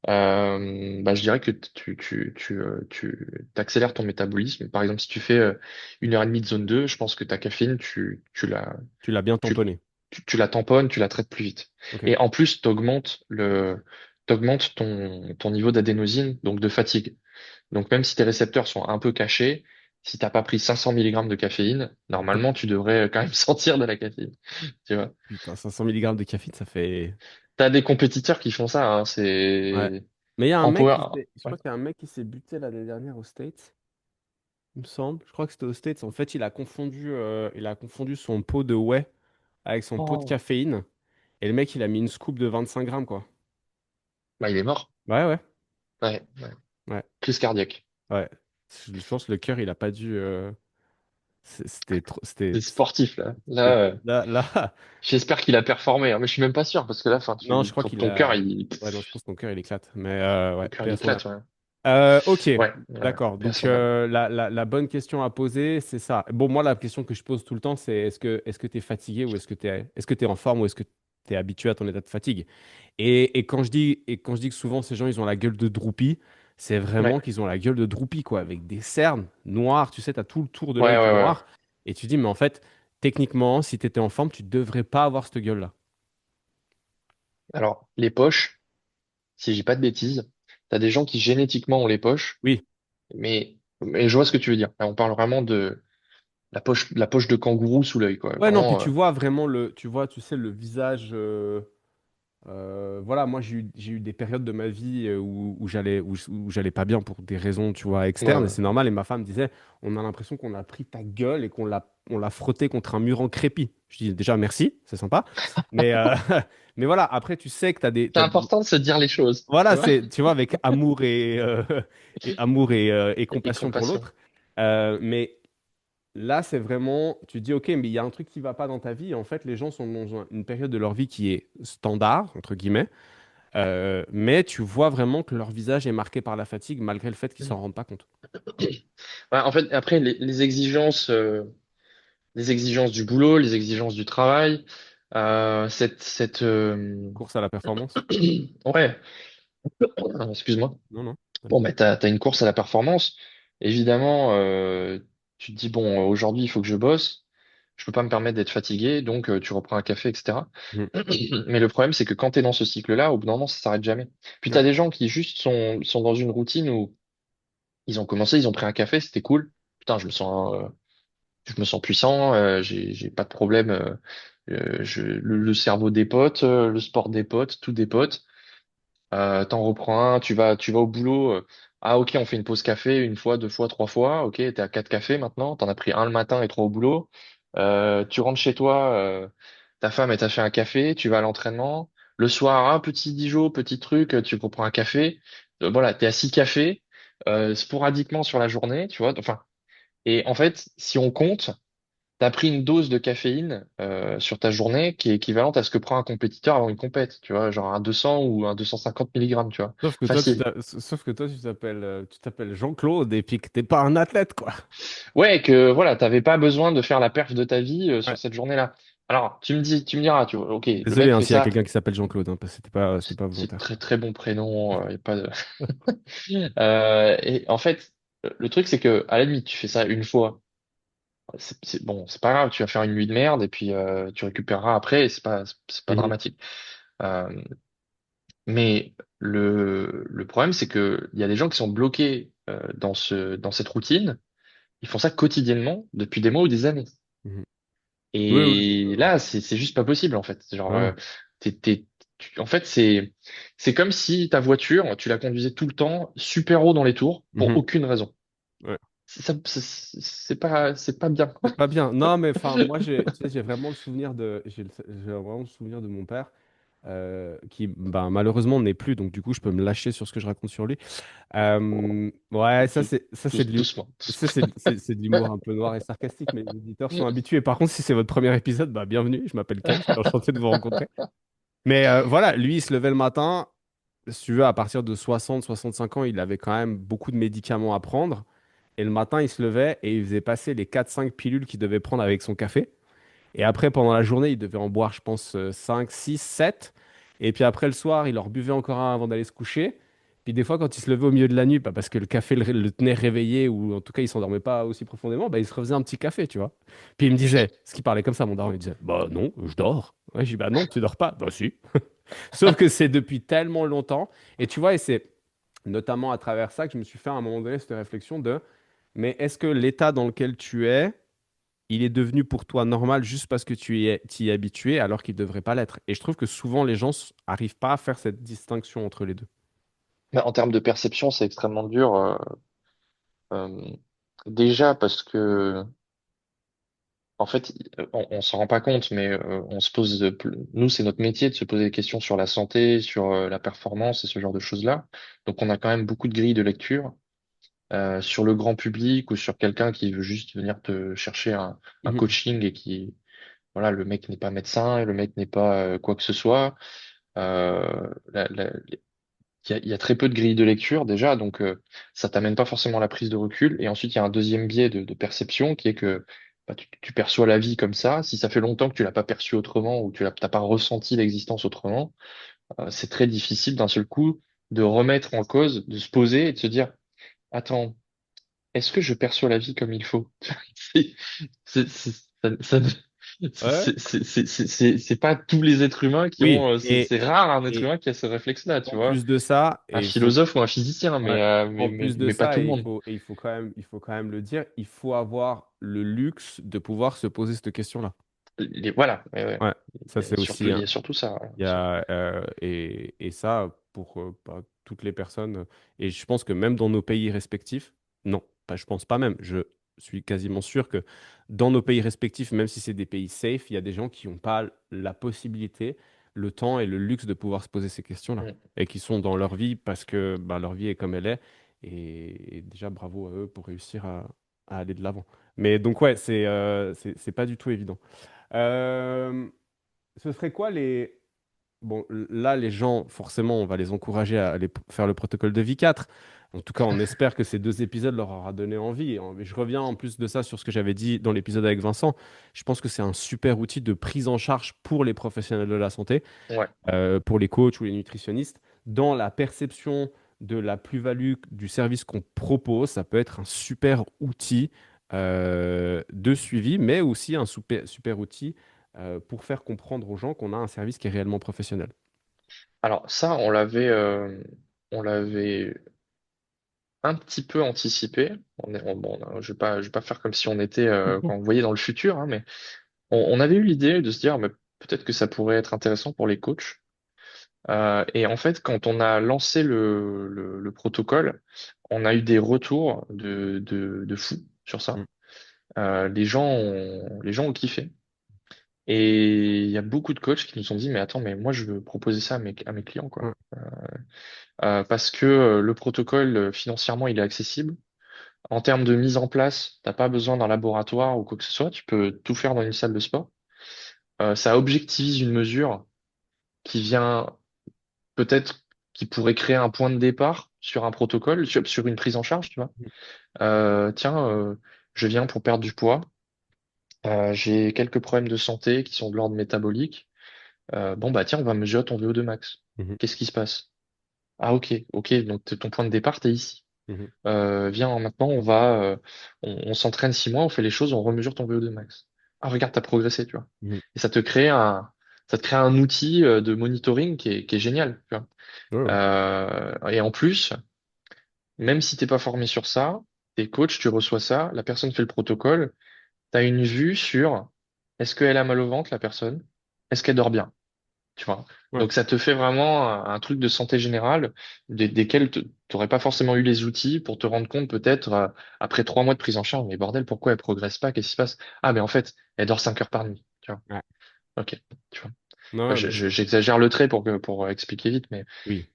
Bah, je dirais que tu accélères ton métabolisme. Par exemple, si tu fais 1 heure et demie de zone 2, je pense que ta caféine, Tu l'as bien tu, tamponné. tu la tamponnes, tu la traites plus vite. Ok. Et en plus, t'augmentes ton niveau d'adénosine, donc de fatigue. Donc même si tes récepteurs sont un peu cachés, si t'as pas pris 500 milligrammes de caféine, normalement, tu devrais quand même sentir de la caféine. Tu vois. Putain, 500 milligrammes de caféine, ça fait... T'as des compétiteurs qui font ça, hein, Ouais. c'est Mais il y a un en mec power. qui s'est... Je Ouais. crois qu'il y a un mec qui s'est buté l'année dernière aux States, il me semble. Je crois que c'était aux States. En fait, il a confondu son pot de whey avec son pot de Oh. caféine. Et le mec, il a mis une scoop de 25 grammes, quoi. Bah, il est mort. Ouais, ouais. Ouais, ouais. Ouais. Crise cardiaque. Ouais. Je pense que le cœur, il a pas dû... C'était trop... C'est sportif, là. Là, Là... j'espère qu'il a performé, hein, mais je suis même pas sûr, parce que là, enfin, Non, je crois qu'il ton cœur, a... Ouais, non, je pense que ton cœur, il éclate. Mais ton ouais, cœur, paix il à son âme. éclate, ouais. Ok, Ouais, d'accord. paix à Donc son âme. la bonne question à poser, c'est ça. Bon, moi, la question que je pose tout le temps, c'est est-ce que tu es fatigué ou est-ce que tu es en forme ou est-ce que tu es habitué à ton état de fatigue? Et quand je dis que souvent ces gens, ils ont la gueule de droupie, c'est vraiment Ouais, qu'ils ont la gueule de droupie, quoi, avec des cernes noires, tu sais, tu as tout le tour de ouais, l'œil qui est ouais, ouais. noir. Et tu dis, mais en fait, techniquement, si tu étais en forme, tu devrais pas avoir cette gueule-là. Alors, les poches, si j'ai pas de bêtises, t'as des gens qui génétiquement ont les poches, Oui. mais je vois ce que tu veux dire. Là, on parle vraiment de la poche de kangourou sous l'œil, quoi. Ouais, non, puis Vraiment, tu vois vraiment tu sais, le visage. Voilà, moi j'ai eu des périodes de ma vie où j'allais pas bien pour des raisons, tu vois, Ouais, externes, et ouais. c'est normal. Et ma femme disait, on a l'impression qu'on a pris ta gueule et on l'a frotté contre un mur en crépi. Je dis déjà merci, c'est sympa. Mais, mais voilà, après tu sais que C'est important de se dire les choses, tu voilà, vois, c'est, tu vois, avec amour et et compassion pour compassion. l'autre. Mais là, c'est vraiment, tu te dis, ok, mais il y a un truc qui va pas dans ta vie. En fait, les gens sont dans une période de leur vie qui est standard, entre guillemets. Mais tu vois vraiment que leur visage est marqué par la fatigue malgré le fait qu'ils s'en rendent pas compte. Ouais, en fait, après, les exigences du boulot, les exigences du travail, cette Course à la performance? ouais, excuse-moi. Non, non. Bon, Vas-y. bah, t'as une course à la performance. Évidemment, tu te dis, bon, aujourd'hui, il faut que je bosse. Je peux pas me permettre d'être fatigué, donc tu reprends un café, etc. Mhm. Mais le problème, c'est que quand tu es dans ce cycle-là, au bout d'un moment, ça s'arrête jamais. Puis tu Ouais. as des gens qui juste sont dans une routine où ils ont commencé, ils ont pris un café, c'était cool. Putain, je me sens puissant, j'ai pas de problème. Le cerveau dépote, le sport dépote, tout dépote. T'en reprends un, tu vas au boulot. Ah ok, on fait une pause café une fois, deux fois, trois fois. Ok, t'es à quatre cafés maintenant. T'en as pris un le matin et trois au boulot. Tu rentres chez toi, ta femme elle t'a fait un café. Tu vas à l'entraînement. Le soir, un petit Dijon, petit truc, tu reprends un café. Voilà, t'es à six cafés sporadiquement sur la journée, tu vois. Enfin, et en fait, si on compte, t'as pris une dose de caféine sur ta journée qui est équivalente à ce que prend un compétiteur avant une compète, tu vois, genre un 200 ou un 250 milligrammes, tu vois. Facile. Sauf que toi, tu t'appelles Jean-Claude et puis que t'es pas un athlète, quoi. Ouais, que voilà, t'avais pas besoin de faire la perf de ta vie Ouais. sur cette journée-là. Alors, tu me diras, tu vois, ok, le Désolé mec hein, fait s'il y a ça, quelqu'un qui s'appelle Jean-Claude, hein, parce que c'était pas c'est volontaire. très très bon prénom, y a pas de. Et en fait, le truc c'est que à la limite, tu fais ça une fois. Bon, c'est pas grave, tu vas faire une nuit de merde et puis tu récupéreras après, et c'est pas Mhm. dramatique. Euh, Mais le problème, c'est que il y a des gens qui sont bloqués dans cette routine. Ils font ça quotidiennement depuis des mois ou des années. Mhm. Oui, oui. Et là, c'est juste pas possible en fait. Genre, Voilà. t'es, t'es- en fait, c'est comme si ta voiture, tu la conduisais tout le temps super haut dans les tours pour Mhm. aucune raison. Ouais. C'est pas bien. C'est pas bien. Non, mais enfin, moi, tu sais, j'ai vraiment le souvenir j'ai vraiment le souvenir de mon père qui, ben, malheureusement, n'est plus. Donc, du coup, je peux me lâcher sur ce que je raconte sur lui. Ouais, ça, c'est Doucement, ça, doucement. c'est de l'humour un peu noir et sarcastique, mais les auditeurs sont habitués. Par contre, si c'est votre premier épisode, bah, bienvenue. Je m'appelle Ken, je suis enchanté de vous rencontrer. Mais voilà, lui, il se levait le matin. Si tu veux, à partir de 60, 65 ans, il avait quand même beaucoup de médicaments à prendre. Et le matin, il se levait et il faisait passer les 4 5 pilules qu'il devait prendre avec son café. Et après, pendant la journée, il devait en boire, je pense, 5, 6, 7. Et puis après, le soir, il en rebuvait encore un avant d'aller se coucher. Puis des fois, quand il se levait au milieu de la nuit, pas parce que le café le tenait réveillé ou en tout cas, il s'endormait pas aussi profondément, bah, il se refaisait un petit café, tu vois. Puis il me disait, ce qu'il parlait comme ça, mon daron, il disait, bah non, je dors. Ouais, je dis, bah non, tu dors pas. Bah si. Sauf que c'est depuis tellement longtemps. Et tu vois, et c'est notamment à travers ça que je me suis fait à un moment donné cette réflexion de, mais est-ce que l'état dans lequel tu es, il est devenu pour toi normal juste parce que t'y es habitué alors qu'il ne devrait pas l'être? Et je trouve que souvent les gens n'arrivent pas à faire cette distinction entre les deux. Mais en termes de perception, c'est extrêmement dur. Euh, déjà parce que en fait, on s'en rend pas compte, mais on se pose, nous, c'est notre métier de se poser des questions sur la santé, sur la performance et ce genre de choses-là. Donc, on a quand même beaucoup de grilles de lecture sur le grand public ou sur quelqu'un qui veut juste venir te chercher un Mhm. coaching et qui, voilà, le mec n'est pas médecin, le mec n'est pas quoi que ce soit. Il y a très peu de grilles de lecture déjà, donc ça t'amène pas forcément à la prise de recul. Et ensuite, il y a un deuxième biais de perception qui est que bah, tu perçois la vie comme ça. Si ça fait longtemps que tu l'as pas perçu autrement ou t'as pas ressenti l'existence autrement, c'est très difficile d'un seul coup de remettre en cause, de se poser et de se dire, attends, est-ce que je perçois la vie comme il faut? C'est ça Ouais. c'est pas tous les êtres humains qui Oui, ont, c'est rare un être et humain qui a ce réflexe-là, tu en vois. plus de ça, Un et il faut, philosophe ou un physicien, ouais, en plus de mais pas ça, tout le monde. il faut quand même le dire, il faut avoir le luxe de pouvoir se poser cette question-là. Voilà, ouais, ouais. Ouais, ça c'est aussi, Il y a surtout ça, ouais, il y a, et ça, pour bah, toutes les personnes, et je pense que même dans nos pays respectifs, non, pas, je pense pas même, je suis quasiment sûr que dans nos pays respectifs, même si c'est des pays safe, il y a des gens qui n'ont pas la possibilité, le temps et le luxe de pouvoir se poser ces questions-là, Mm. et qui sont dans leur vie parce que bah, leur vie est comme elle est, et déjà bravo à eux pour réussir à aller de l'avant. Mais donc ouais, c'est pas du tout évident. Euh, Ce serait quoi les... Bon, là, les gens, forcément, on va les encourager à aller faire le protocole de V4. En tout cas, on espère que ces 2 épisodes leur aura donné envie. Et je reviens en plus de ça sur ce que j'avais dit dans l'épisode avec Vincent. Je pense que c'est un super outil de prise en charge pour les professionnels de la santé, Ouais. pour les coachs ou les nutritionnistes, dans la perception de la plus-value du service qu'on propose. Ça peut être un super outil de suivi, mais aussi un super outil pour faire comprendre aux gens qu'on a un service qui est réellement professionnel. Alors ça, on l'avait un petit peu anticipé. Bon, je vais pas faire comme si on était, quand on voyait dans le futur, hein, mais on avait eu l'idée de se dire, mais peut-être que ça pourrait être intéressant pour les coachs. Et en fait, quand on a lancé le protocole, on a eu des retours de fous sur ça. Mm, Les gens ont kiffé. Et il y a beaucoup de coachs qui nous ont dit, mais attends, mais moi, je veux proposer ça à mes clients, quoi. mm, Parce que le protocole, financièrement, il est accessible. En termes de mise en place, t'as pas besoin d'un laboratoire ou quoi que ce soit. Tu peux tout faire dans une salle de sport. Ça objectivise une mesure qui vient peut-être, qui pourrait créer un point de départ sur un protocole, sur une prise en charge, tu vois. mm, Tiens, je viens pour perdre du poids. J'ai quelques problèmes de santé qui sont de l'ordre métabolique. Bon, bah tiens, on va mesurer ton VO2 max. mhm, Qu'est-ce qui se passe? Ah, ok, ok, donc ton point de départ, t'es ici. mhm, Viens, maintenant, on s'entraîne 6 mois, on fait les choses, on remesure ton VO2 max. Ah, regarde, t'as progressé, tu vois. mhm. Et ça te crée un outil de monitoring qui est génial, tu vois. Ouais, ouais. Et en plus, même si t'es pas formé sur ça, t'es coach, tu reçois ça, la personne fait le protocole, t'as une vue sur est-ce qu'elle a mal au ventre, la personne? Est-ce qu'elle dort bien? Tu vois. Ouais. Donc ça te fait vraiment un truc de santé générale desquels tu n'aurais pas forcément eu les outils pour te rendre compte peut-être après 3 mois de prise en charge, mais bordel, pourquoi elle progresse pas? Qu'est-ce qui se passe? Ah, mais en fait, elle dort 5 heures par nuit. Tu vois. Ouais. Ok. Tu vois. Non, ouais, bah, J'exagère le trait pour expliquer vite, mais oui.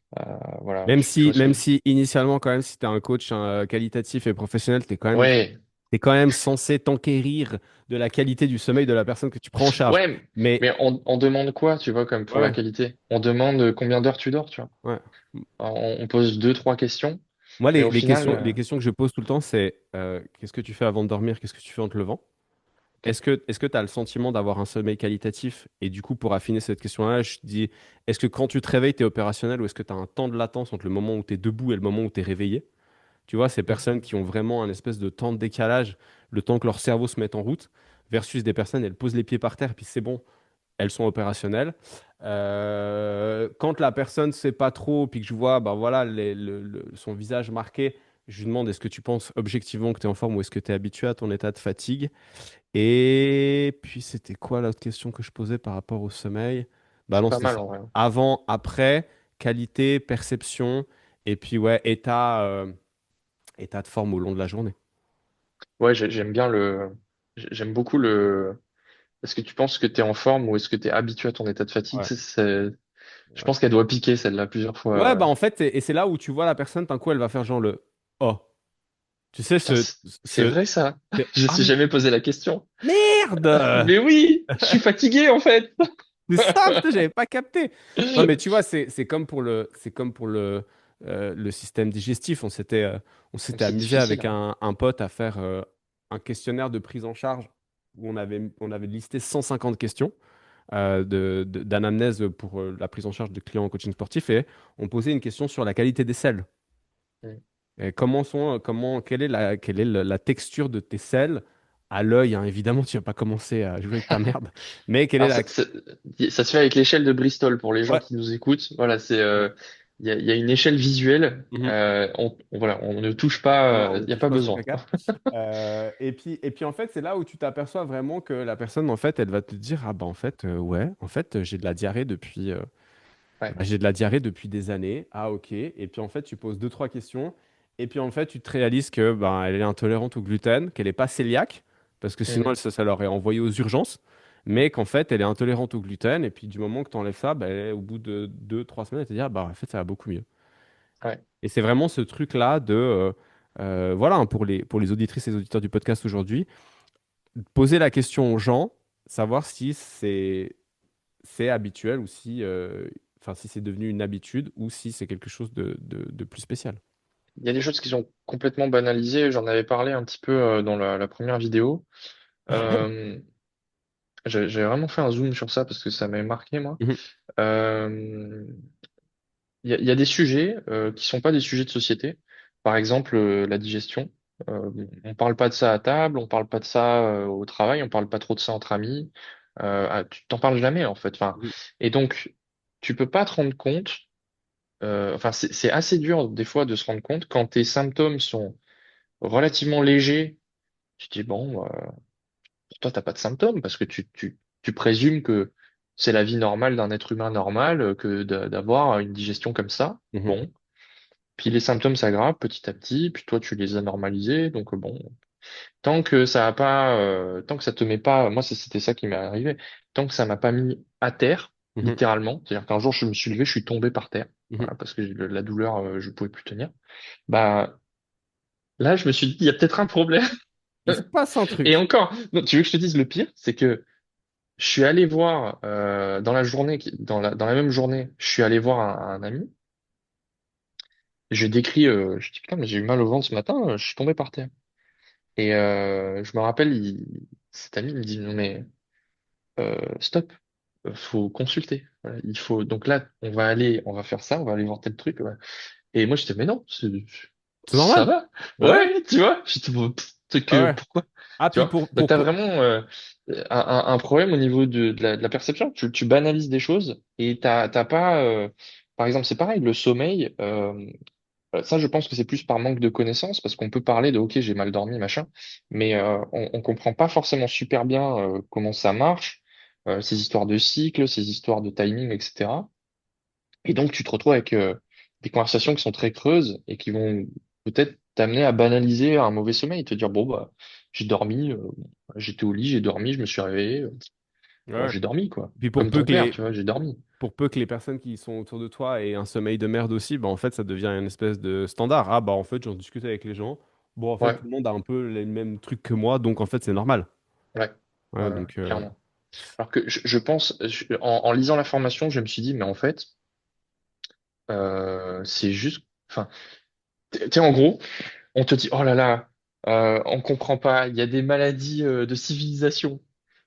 voilà, tu vois ce que Même je veux dire. si initialement, quand même, si tu es un coach qualitatif et professionnel, Ouais, t'es quand même censé t'enquérir de la qualité du sommeil de la personne que tu prends en charge. ouais, Mais, mais on demande quoi, tu vois, comme pour la ouais, qualité? On demande combien d'heures tu dors, tu vois. ouais. On pose deux, trois questions, Moi, mais au final, les questions que je pose tout le temps, c'est qu'est-ce que tu fais avant de dormir? Qu'est-ce que tu fais en te levant? ok. Est-ce que tu as le sentiment d'avoir un sommeil qualitatif? Et du coup, pour affiner cette question-là, je te dis, est-ce que quand tu te réveilles, tu es opérationnel ou est-ce que tu as un temps de latence entre le moment où tu es debout et le moment où tu es réveillé? Tu vois, ces Mm. personnes qui ont vraiment un espèce de temps de décalage, le temps que leur cerveau se mette en route, versus des personnes, elles posent les pieds par terre, puis c'est bon, elles sont opérationnelles. Quand la personne ne sait pas trop, puis que je vois bah voilà, son visage marqué, je lui demande est-ce que tu penses objectivement que tu es en forme ou est-ce que tu es habitué à ton état de fatigue? Et puis c'était quoi l'autre question que je posais par rapport au sommeil? Bah C'est non, pas c'était mal ça. en vrai. Avant, après, qualité, perception, et puis ouais, état de forme au long de la journée. Ouais, j'aime beaucoup est-ce que tu penses que tu es en forme ou est-ce que tu es habitué à ton état de fatigue? Ouais. Je Ouais. pense qu'elle doit piquer celle-là plusieurs Ouais, bah fois. en fait, et c'est là où tu vois la personne, d'un coup, elle va faire genre le Oh. Tu sais, Putain, c'est ce, vrai ça. Je me Ah suis jamais posé la question. merde! Mais oui, je suis fatigué en fait. C'est ça, putain, j'avais pas capté. Non, mais tu vois, c'est comme pour le système digestif. On s'était C'est amusé difficile, avec hein. un pote à faire un questionnaire de prise en charge où on avait listé 150 questions d'anamnèse pour la prise en charge de clients en coaching sportif et on posait une question sur la qualité des selles. Mm. Et quelle est la texture de tes selles à l'œil, hein. Évidemment, tu vas pas commencer à jouer avec ta merde, mais quelle est Alors la... ça se fait avec l'échelle de Bristol pour les gens Ouais, qui nous écoutent. Voilà, ouais, il y a une échelle visuelle. Mhm. Voilà, on ne touche Voilà, pas. on Il ne n'y a touche pas pas son besoin. caca. Et puis, en fait, c'est là où tu t'aperçois vraiment que la personne, en fait, elle va te dire, ah bah en fait, ouais, en fait, j'ai de la diarrhée depuis, Ouais. j'ai de la diarrhée depuis des années. Ah ok. Et puis en fait, tu poses deux, trois questions. Et puis en fait, tu te réalises que ben, elle est intolérante au gluten, qu'elle n'est pas cœliaque, parce que sinon Mhm. ça l'aurait envoyé aux urgences. Mais qu'en fait, elle est intolérante au gluten. Et puis du moment que tu enlèves ça, ben, au bout de deux, trois semaines, elle te dit, ah bah en fait, ça va beaucoup mieux. Ouais. Et c'est vraiment ce truc-là de, voilà, hein, pour les auditrices et les auditeurs du podcast aujourd'hui, poser la question aux gens, savoir si c'est habituel ou si, enfin, si c'est devenu une habitude ou si c'est quelque chose de plus spécial. Il y a des choses qui sont complètement banalisées. J'en avais parlé un petit peu dans la première vidéo. Euh, j'ai vraiment fait un zoom sur ça parce que ça m'avait marqué, moi. Mhm, Euh, il y a des sujets qui sont pas des sujets de société. Par exemple, la digestion. On parle pas de ça à table, on parle pas de ça au travail, on parle pas trop de ça entre amis. Tu t'en parles jamais en fait. Enfin, mhm, et donc, tu peux pas te rendre compte. Enfin, c'est assez dur des fois de se rendre compte quand tes symptômes sont relativement léger. Tu te dis, bon, pour toi, t'as pas de symptômes parce que tu présumes que c'est la vie normale d'un être humain normal que d'avoir une digestion comme ça. mhm, Bon. Puis les symptômes s'aggravent petit à petit, puis toi, tu les as normalisés. Donc, bon, tant que ça te met pas, moi, c'était ça qui m'est arrivé. Tant que ça m'a pas mis à terre, mhm, littéralement, c'est-à-dire qu'un jour, je me suis levé, je suis tombé par terre. mhm. Voilà, parce que la douleur, je pouvais plus tenir. Bah, là, je me suis dit, il y a peut-être un problème. Il se passe un Et truc. encore, non, tu veux que je te dise le pire, c'est que je suis allé voir dans la journée, dans la même journée, je suis allé voir un ami. Je décris, je dis putain, mais j'ai eu mal au ventre ce matin, je suis tombé par terre. Et je me rappelle, cet ami il me dit non mais stop, faut consulter. Voilà, il faut donc là on va faire ça, on va aller voir tel truc. Ouais. Et moi j'étais mais non, C'est ça normal. va. Ouais. Ouais, tu vois. J'étais bon, c'est Ouais, que ouais. pourquoi, Ah, tu puis vois. pour, Donc pour, t'as co- vraiment un problème au niveau de la perception. Tu banalises des choses et t'as pas. Par exemple, c'est pareil, le sommeil. Ça, je pense que c'est plus par manque de connaissances, parce qu'on peut parler de OK, j'ai mal dormi, machin, mais on comprend pas forcément super bien comment ça marche, ces histoires de cycle, ces histoires de timing, etc. Et donc, tu te retrouves avec des conversations qui sont très creuses et qui vont peut-être t'amener à banaliser un mauvais sommeil, te dire, bon, bah, j'ai dormi, j'étais au lit, j'ai dormi, je me suis réveillé, bon, ouais. j'ai dormi, quoi. Puis pour Comme peu ton que père, les, tu vois, j'ai dormi. pour peu que les personnes qui sont autour de toi aient un sommeil de merde aussi, bah, en fait, ça devient une espèce de standard. Ah, bah, en fait, j'en discute avec les gens. Bon, en fait, Ouais, tout le monde a un peu les mêmes trucs que moi, donc en fait, c'est normal. ouais, Ouais, ouais, donc, clairement. Alors que je pense, en lisant l'information, je me suis dit, mais en fait, c'est juste, enfin, en gros, on te dit, oh là là, on comprend pas, il y a des maladies de civilisation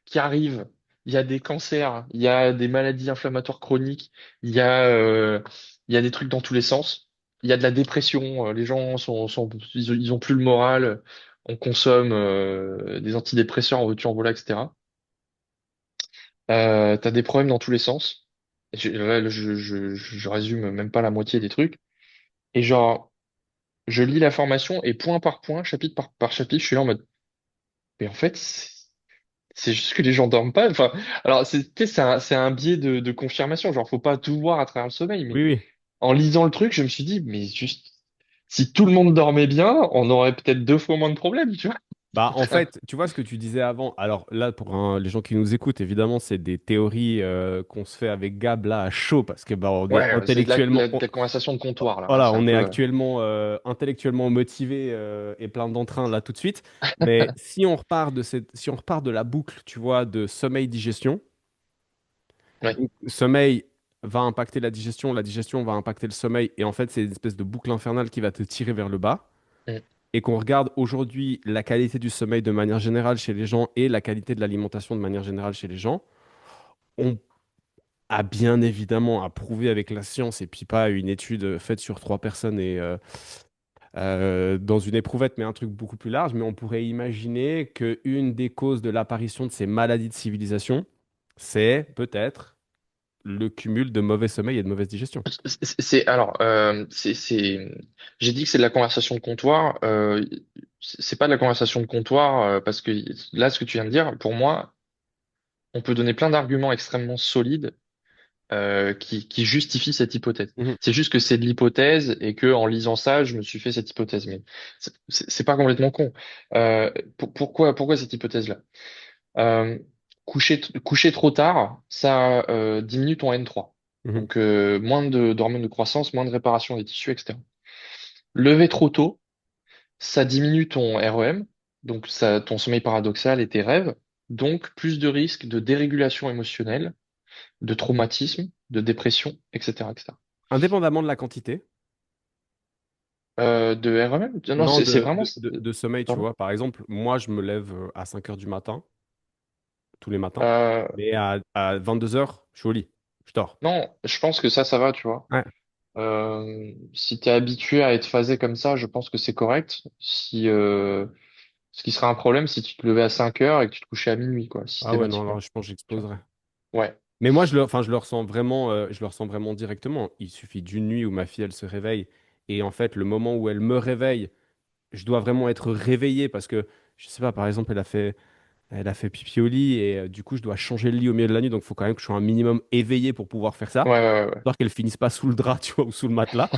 qui arrivent, il y a des cancers, il y a des maladies inflammatoires chroniques, il y a, euh, il y a des trucs dans tous les sens, il y a de la dépression, les gens ils ont plus le moral, on consomme des antidépresseurs en veux-tu en voilà, etc. T'as des problèmes dans tous les sens. Là, je résume même pas la moitié des trucs. Et genre, je lis la formation et point par point, chapitre par chapitre, je suis là en mode, mais en fait, c'est juste que les gens dorment pas. Enfin, alors, tu sais, c'est un biais de confirmation. Genre, faut pas tout voir à travers le sommeil. Mais oui, oui. en lisant le truc, je me suis dit, mais juste, si tout le monde dormait bien, on aurait peut-être deux fois moins de problèmes, tu vois. Bah, en fait, tu vois ce que tu disais avant. Alors là, pour les gens qui nous écoutent, évidemment, c'est des théories qu'on se fait avec Gab là à chaud parce que bah, on est Ouais, c'est intellectuellement, de la conversation de comptoir, là. Hein, voilà, c'est un on est peu. actuellement intellectuellement motivé et plein d'entrain là tout de suite. Mais si on repart de la boucle, tu vois, de sommeil-digestion, Ouais. donc, sommeil va impacter la digestion va impacter le sommeil, et en fait, c'est une espèce de boucle infernale qui va te tirer vers le bas. Mm. Et qu'on regarde aujourd'hui la qualité du sommeil de manière générale chez les gens et la qualité de l'alimentation de manière générale chez les gens, on a bien évidemment à prouver avec la science et puis pas une étude faite sur trois personnes et dans une éprouvette, mais un truc beaucoup plus large. Mais on pourrait imaginer qu'une des causes de l'apparition de ces maladies de civilisation, c'est peut-être le cumul de mauvais sommeil et de mauvaise digestion. Alors, j'ai dit que c'est de la conversation de comptoir. C'est pas de la conversation de comptoir parce que là, ce que tu viens de dire, pour moi, on peut donner plein d'arguments extrêmement solides qui justifient cette hypothèse. Mhm, C'est juste que c'est de l'hypothèse et que en lisant ça, je me suis fait cette hypothèse. Mais c'est pas complètement con. Pourquoi cette hypothèse-là? Euh, coucher trop tard, ça diminue ton N3. mhm. Donc d'hormones de croissance, moins de réparation des tissus, etc. Lever trop tôt, ça diminue ton REM, donc ça, ton sommeil paradoxal et tes rêves, donc plus de risques de dérégulation émotionnelle, de traumatisme, de dépression, etc., etc. Indépendamment de la quantité, De REM? Non, non, c'est vraiment. de sommeil, tu Pardon? vois. Par exemple, moi, je me lève à 5 heures du matin, tous les matins, Euh, mais à 22 heures, je suis au lit, je dors. non, je pense que ça va, tu vois. Ouais. Si t'es habitué à être phasé comme ça, je pense que c'est correct. Ce qui serait un problème si tu te levais à 5 heures et que tu te couchais à minuit, quoi, Ah ouais, non, systématiquement. non, je pense que Tu vois. j'exploserais. Ouais, Mais moi, enfin, je le ressens vraiment directement. Il suffit d'une nuit où ma fille, elle se réveille. Et en fait, le moment où elle me réveille, je dois vraiment être réveillé parce que, je sais pas, par exemple, elle a fait pipi au lit et du coup, je dois changer le lit au milieu de la nuit. Donc, il faut quand même que je sois un minimum éveillé pour pouvoir faire ça. ouais. Histoire qu'elle finisse pas sous le drap, tu vois, ou sous le matelas.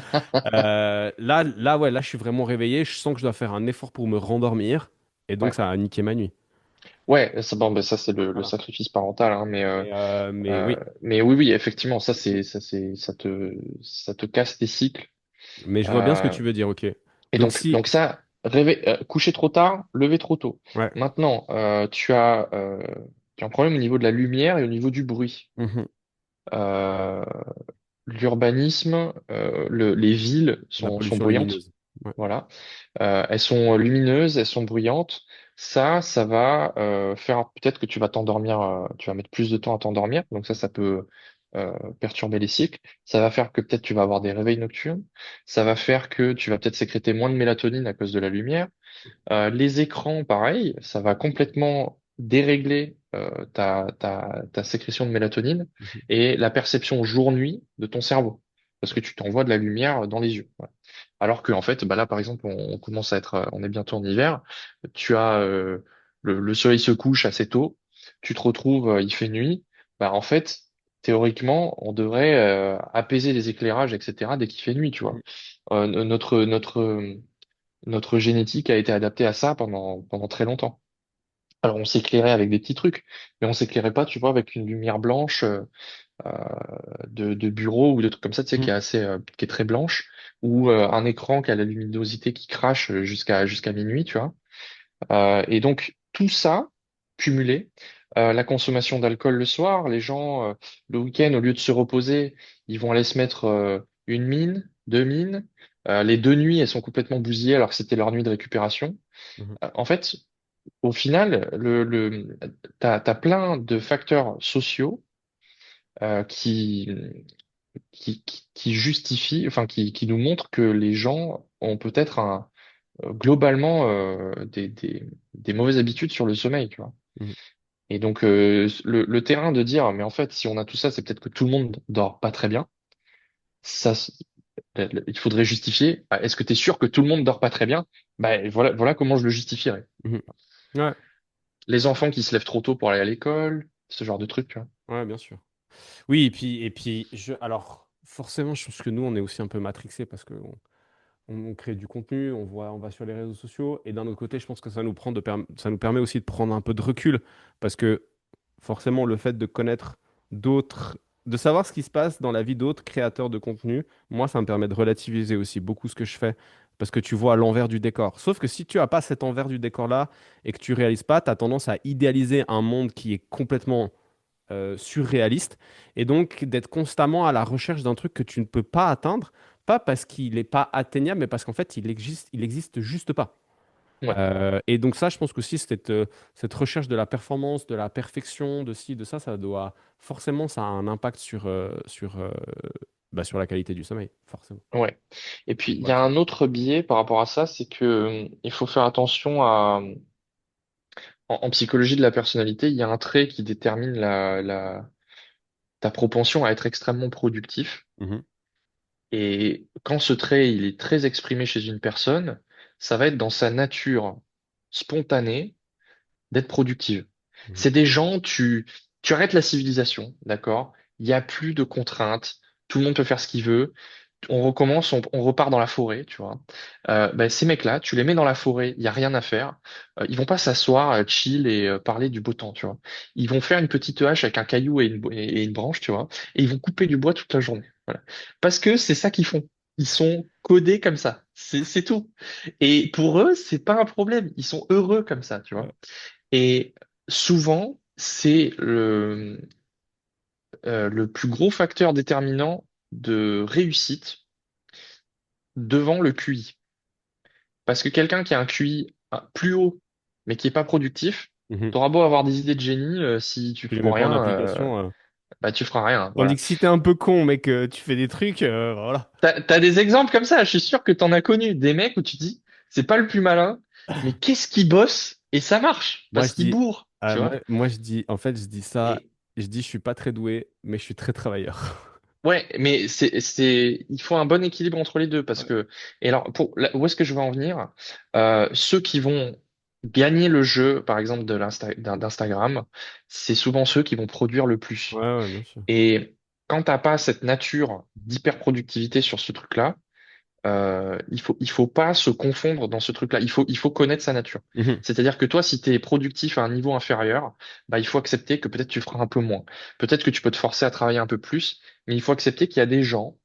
Ouais, là, je suis vraiment réveillé. Je sens que je dois faire un effort pour me rendormir. Et donc, Ouais, ça a niqué ma nuit. ouais, ça, bon, ben, ça c'est le Voilà. sacrifice parental, hein, Mais oui. mais oui, oui, effectivement, ça te casse tes cycles. Mais je vois bien ce que Euh, tu veux dire, ok. et Donc, si. donc ça, coucher trop tard, lever trop tôt. Ouais. Maintenant, tu as un problème au niveau de la lumière et au niveau du bruit. Mhm. Euh, L'urbanisme, les villes La sont pollution bruyantes. lumineuse. Ouais. Voilà. Elles sont lumineuses, elles sont bruyantes. Ça va faire peut-être que tu vas t'endormir, tu vas mettre plus de temps à t'endormir. Donc ça peut perturber les cycles. Ça va faire que peut-être tu vas avoir des réveils nocturnes. Ça va faire que tu vas peut-être sécréter moins de mélatonine à cause de la lumière. Les écrans, pareil, ça va complètement dérégler ta sécrétion de mélatonine Mhm. et la perception jour-nuit de ton cerveau. Parce que tu t'envoies de la lumière dans les yeux. Voilà. Alors que en fait, bah là par exemple, on commence à être, on est bientôt en hiver. Tu as le soleil se couche assez tôt. Tu te retrouves, il fait nuit. Bah en fait, théoriquement, on devrait apaiser les éclairages, etc. dès qu'il fait nuit, tu vois. Mhm. Notre génétique a été adaptée à ça pendant très longtemps. Alors on s'éclairait avec des petits trucs, mais on s'éclairait pas, tu vois, avec une lumière blanche euh, de bureau ou de trucs comme ça, tu sais, Mhm. qui est très blanche, ou un écran qui a la luminosité qui crache jusqu'à minuit, tu vois. Et donc tout ça cumulé, la consommation d'alcool le soir, les gens le week-end au lieu de se reposer, ils vont aller se mettre une mine, deux mines. Les deux nuits, elles sont complètement bousillées alors que c'était leur nuit de récupération. Mhm. En fait, au final, t'as plein de facteurs sociaux euh, qui, qui justifient, enfin qui nous montrent que les gens ont peut-être globalement des mauvaises habitudes sur le sommeil, tu vois. Mhm. Et donc le terrain de dire, mais en fait, si on a tout ça, c'est peut-être que tout le monde dort pas très bien. Ça, il faudrait justifier. Ah, est-ce que tu es sûr que tout le monde dort pas très bien? Ben voilà comment je le justifierais. Mhm. Ouais, Les enfants qui se lèvent trop tôt pour aller à l'école, ce genre de trucs, tu vois. ouais, bien sûr. Oui, et puis alors, forcément, je pense que nous, on est aussi un peu matrixés parce qu'on on crée du contenu, on va sur les réseaux sociaux, et d'un autre côté, je pense que ça nous permet aussi de prendre un peu de recul parce que forcément, le fait de connaître d'autres, de savoir ce qui se passe dans la vie d'autres créateurs de contenu, moi, ça me permet de relativiser aussi beaucoup ce que je fais. Parce que tu vois l'envers du décor. Sauf que si tu n'as pas cet envers du décor-là et que tu réalises pas, tu as tendance à idéaliser un monde qui est complètement surréaliste, et donc d'être constamment à la recherche d'un truc que tu ne peux pas atteindre, pas parce qu'il n'est pas atteignable, mais parce qu'en fait, il existe juste pas. Ouais, Et donc ça, je pense qu'aussi, cette recherche de la performance, de la perfection, de ci, de ça doit, forcément, ça a un impact sur la qualité du sommeil, forcément. ouais. Et puis, Tu il vois y le a truc. un autre biais par rapport à ça, c'est que il faut faire attention en psychologie de la personnalité, il y a un trait qui détermine ta propension à être extrêmement productif. Mhm. Et quand ce trait, il est très exprimé chez une personne, ça va être dans sa nature spontanée d'être productive. Mhm. C'est des gens, tu arrêtes la civilisation, d'accord? Il n'y a plus de contraintes, tout le monde peut faire ce qu'il veut. On recommence, on repart dans la forêt, tu vois. Ben, ces mecs-là, tu les mets dans la forêt, il n'y a rien à faire. Ils vont pas s'asseoir, chill et parler du beau temps, tu vois. Ils vont faire une petite hache avec un caillou et une branche, tu vois, et ils vont couper du bois toute la journée. Voilà. Parce que c'est ça qu'ils font. Ils sont codés comme ça. C'est tout. Et pour eux, c'est pas un problème. Ils sont heureux comme ça, tu vois. Ouais. Et souvent, c'est le plus gros facteur déterminant de réussite devant le QI. Parce que quelqu'un qui a un QI plus haut, mais qui est pas productif, Mhm. t'auras beau avoir des idées de génie, si tu Tu les fous mets pas en rien, application. bah tu feras rien. Tandis Voilà. que si t'es un peu con, mais que tu fais des trucs, voilà. T'as des exemples comme ça, je suis sûr que t'en as connu, des mecs où tu dis, c'est pas le plus malin, mais qu'est-ce qu'il bosse et ça marche Moi, parce je qu'il dis, bourre, tu vois. moi, je dis, en fait, je dis ça, Et je dis, je suis pas très doué, mais je suis très travailleur. ouais, mais il faut un bon équilibre entre les deux parce Ouais. que, et alors, où est-ce que je veux en venir? Ceux qui vont gagner le jeu, par exemple, d'Instagram, c'est souvent ceux qui vont produire le Ouais, plus. ouais, bien sûr. Et quand t'as pas cette nature d'hyper-productivité sur ce truc-là, il faut pas se confondre dans ce truc-là. Il faut connaître sa nature. Mhm. C'est-à-dire que toi, si tu es productif à un niveau inférieur, bah, il faut accepter que peut-être tu feras un peu moins. Peut-être que tu peux te forcer à travailler un peu plus, mais il faut accepter qu'il y a des gens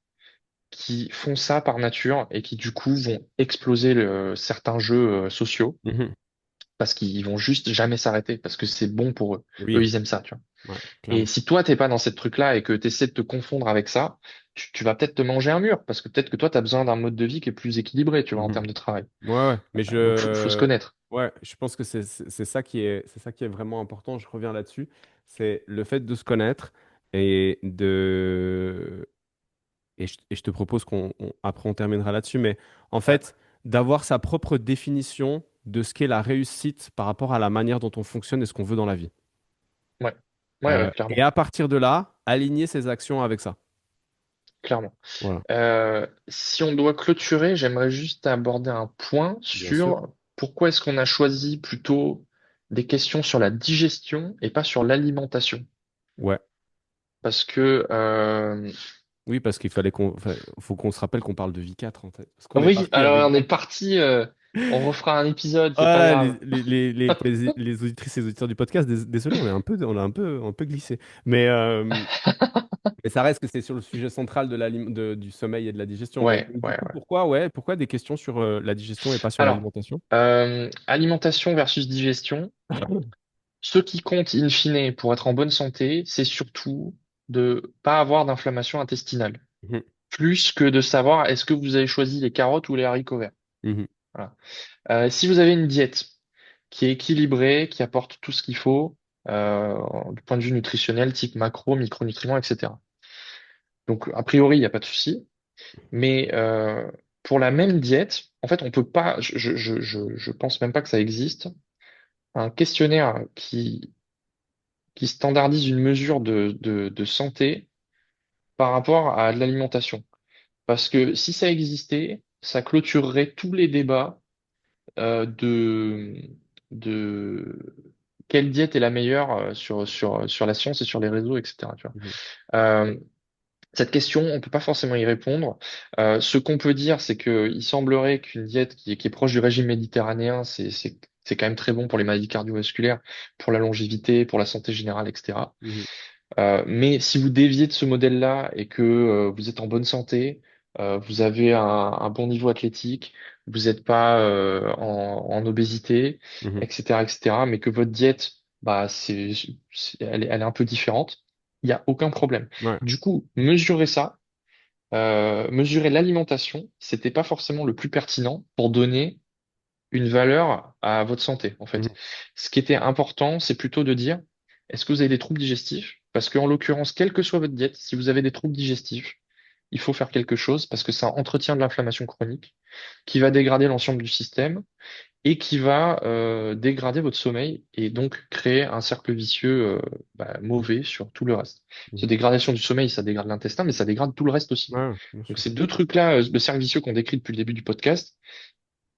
qui font ça par nature et qui, du coup, vont exploser certains jeux sociaux Mhm. parce qu'ils vont juste jamais s'arrêter, parce que c'est bon pour eux. Eux, Oui, ils aiment ça, tu vois. ouais, Et clairement. si toi, t'es pas dans cette truc-là et que tu essaies de te confondre avec ça, tu vas peut-être te manger un mur, parce que peut-être que toi, tu as besoin d'un mode de vie qui est plus équilibré, tu vois, en Mhm. termes de travail. Ouais, ouais, mais Donc, faut se connaître. ouais, je pense que c'est ça c'est ça qui est vraiment important. Je reviens là-dessus. C'est le fait de se connaître et et je te propose après on terminera là-dessus, mais en Ouais, fait, d'avoir sa propre définition de ce qu'est la réussite par rapport à la manière dont on fonctionne et ce qu'on veut dans la vie. ouais, ouais, ouais, Et clairement, à partir de là, aligner ses actions avec ça. clairement. Voilà, Si on doit clôturer, j'aimerais juste aborder un point bien sûr. sur pourquoi est-ce qu'on a choisi plutôt des questions sur la digestion et pas sur l'alimentation. Ouais. Parce que, Oui, parce enfin, faut qu'on se rappelle qu'on parle de vie 4 en fait. Parce qu'on est oui, parti alors avec on est parti, on refera un épisode, c'est pas voilà, grave. les auditrices et les auditeurs du podcast, désolé, on a un peu glissé. Mais ça reste que c'est sur le sujet central du sommeil et de la digestion. Mais Ouais, donc, du ouais, coup, ouais. pourquoi des questions sur la digestion et pas sur Alors, l'alimentation? alimentation versus digestion. Ce qui compte in fine pour être en bonne santé, c'est surtout de pas avoir d'inflammation intestinale, Mhm, plus que de savoir est-ce que vous avez choisi les carottes ou les haricots verts. mhm, Voilà. Si vous avez une diète qui est équilibrée, qui apporte tout ce qu'il faut du point de vue nutritionnel, type macro, micronutriments, etc. Donc, a priori, il n'y a pas de souci. Mais pour la même diète, en fait, on peut pas. Je pense même pas que ça existe. Un questionnaire qui standardise une mesure de santé par rapport à l'alimentation. Parce que si ça existait, ça clôturerait tous les débats de quelle diète est la meilleure sur la science et sur les réseaux, etc. Tu vois. mhm, Euh, Cette question, on peut pas forcément y répondre. Ce qu'on peut dire, c'est que il semblerait qu'une diète qui est proche du régime méditerranéen, c'est quand même très bon pour les maladies cardiovasculaires, pour la longévité, pour la santé générale, etc. mhm, Mais si vous déviez de ce modèle-là et que vous êtes en bonne santé, vous avez un bon niveau athlétique, vous n'êtes pas en obésité, mhm. etc., etc., mais que votre diète, bah, elle est un peu différente, il n'y a aucun problème. Ouais. Du coup, mesurer ça, mesurer l'alimentation, c'était pas forcément le plus pertinent pour donner une valeur à votre santé, en fait. Mhm, Ce qui était important, c'est plutôt de dire, est-ce que vous avez des troubles digestifs? Parce qu'en l'occurrence, quelle que soit votre diète, si vous avez des troubles digestifs, il faut faire quelque chose parce que ça entretient de l'inflammation chronique qui va dégrader l'ensemble du système et qui va dégrader votre sommeil et donc créer un cercle vicieux mauvais sur tout le reste. Cette Mhm. dégradation du sommeil, ça dégrade l'intestin, mais ça dégrade tout le reste aussi. Ouais, bien Donc sûr. ces deux trucs-là, le cercle vicieux qu'on décrit depuis le début du podcast,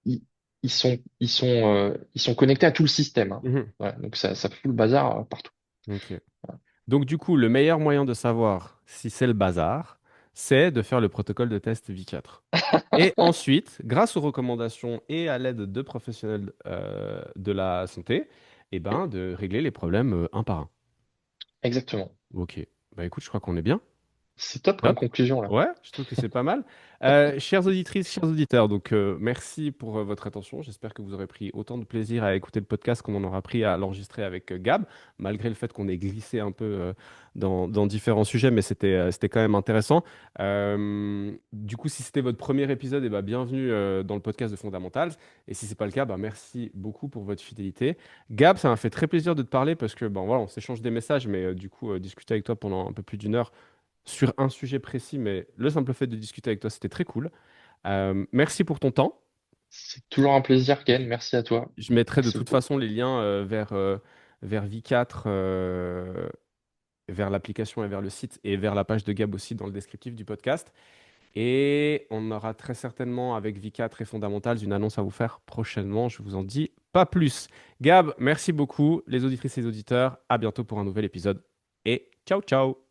ils, ils sont connectés à tout le système, hein. Mhm. Voilà, donc ça fout le bazar partout. Ok. Donc, du coup, le meilleur moyen de savoir si c'est le bazar, c'est de faire le protocole de test V4. Et ensuite, grâce aux recommandations et à l'aide de professionnels de la santé, eh ben, de régler les problèmes un par un. Exactement. Ok. Bah écoute, je crois qu'on est bien. C'est top comme Top. conclusion là. Ouais, je trouve que c'est pas mal. Chères auditrices, chers auditeurs, donc merci pour votre attention. J'espère que vous aurez pris autant de plaisir à écouter le podcast qu'on en aura pris à l'enregistrer avec Gab, malgré le fait qu'on ait glissé un peu dans différents sujets, mais c'était quand même intéressant. Du coup, si c'était votre premier épisode, eh ben, bienvenue dans le podcast de Fundamentals. Et si c'est pas le cas, bah, merci beaucoup pour votre fidélité. Gab, ça m'a fait très plaisir de te parler parce que bon, voilà, on s'échange des messages, mais du coup, discuter avec toi pendant un peu plus d'une heure sur un sujet précis, mais le simple fait de discuter avec toi, c'était très cool. Merci pour ton temps. C'est toujours un plaisir, Ken. Merci à toi. Je mettrai de Merci toute beaucoup. façon les liens vers V4, vers l'application et vers le site, et vers la page de Gab aussi dans le descriptif du podcast. Et on aura très certainement avec V4 et Fundamentals une annonce à vous faire prochainement. Je vous en dis pas plus. Gab, merci beaucoup. Les auditrices et les auditeurs, à bientôt pour un nouvel épisode. Et ciao, ciao!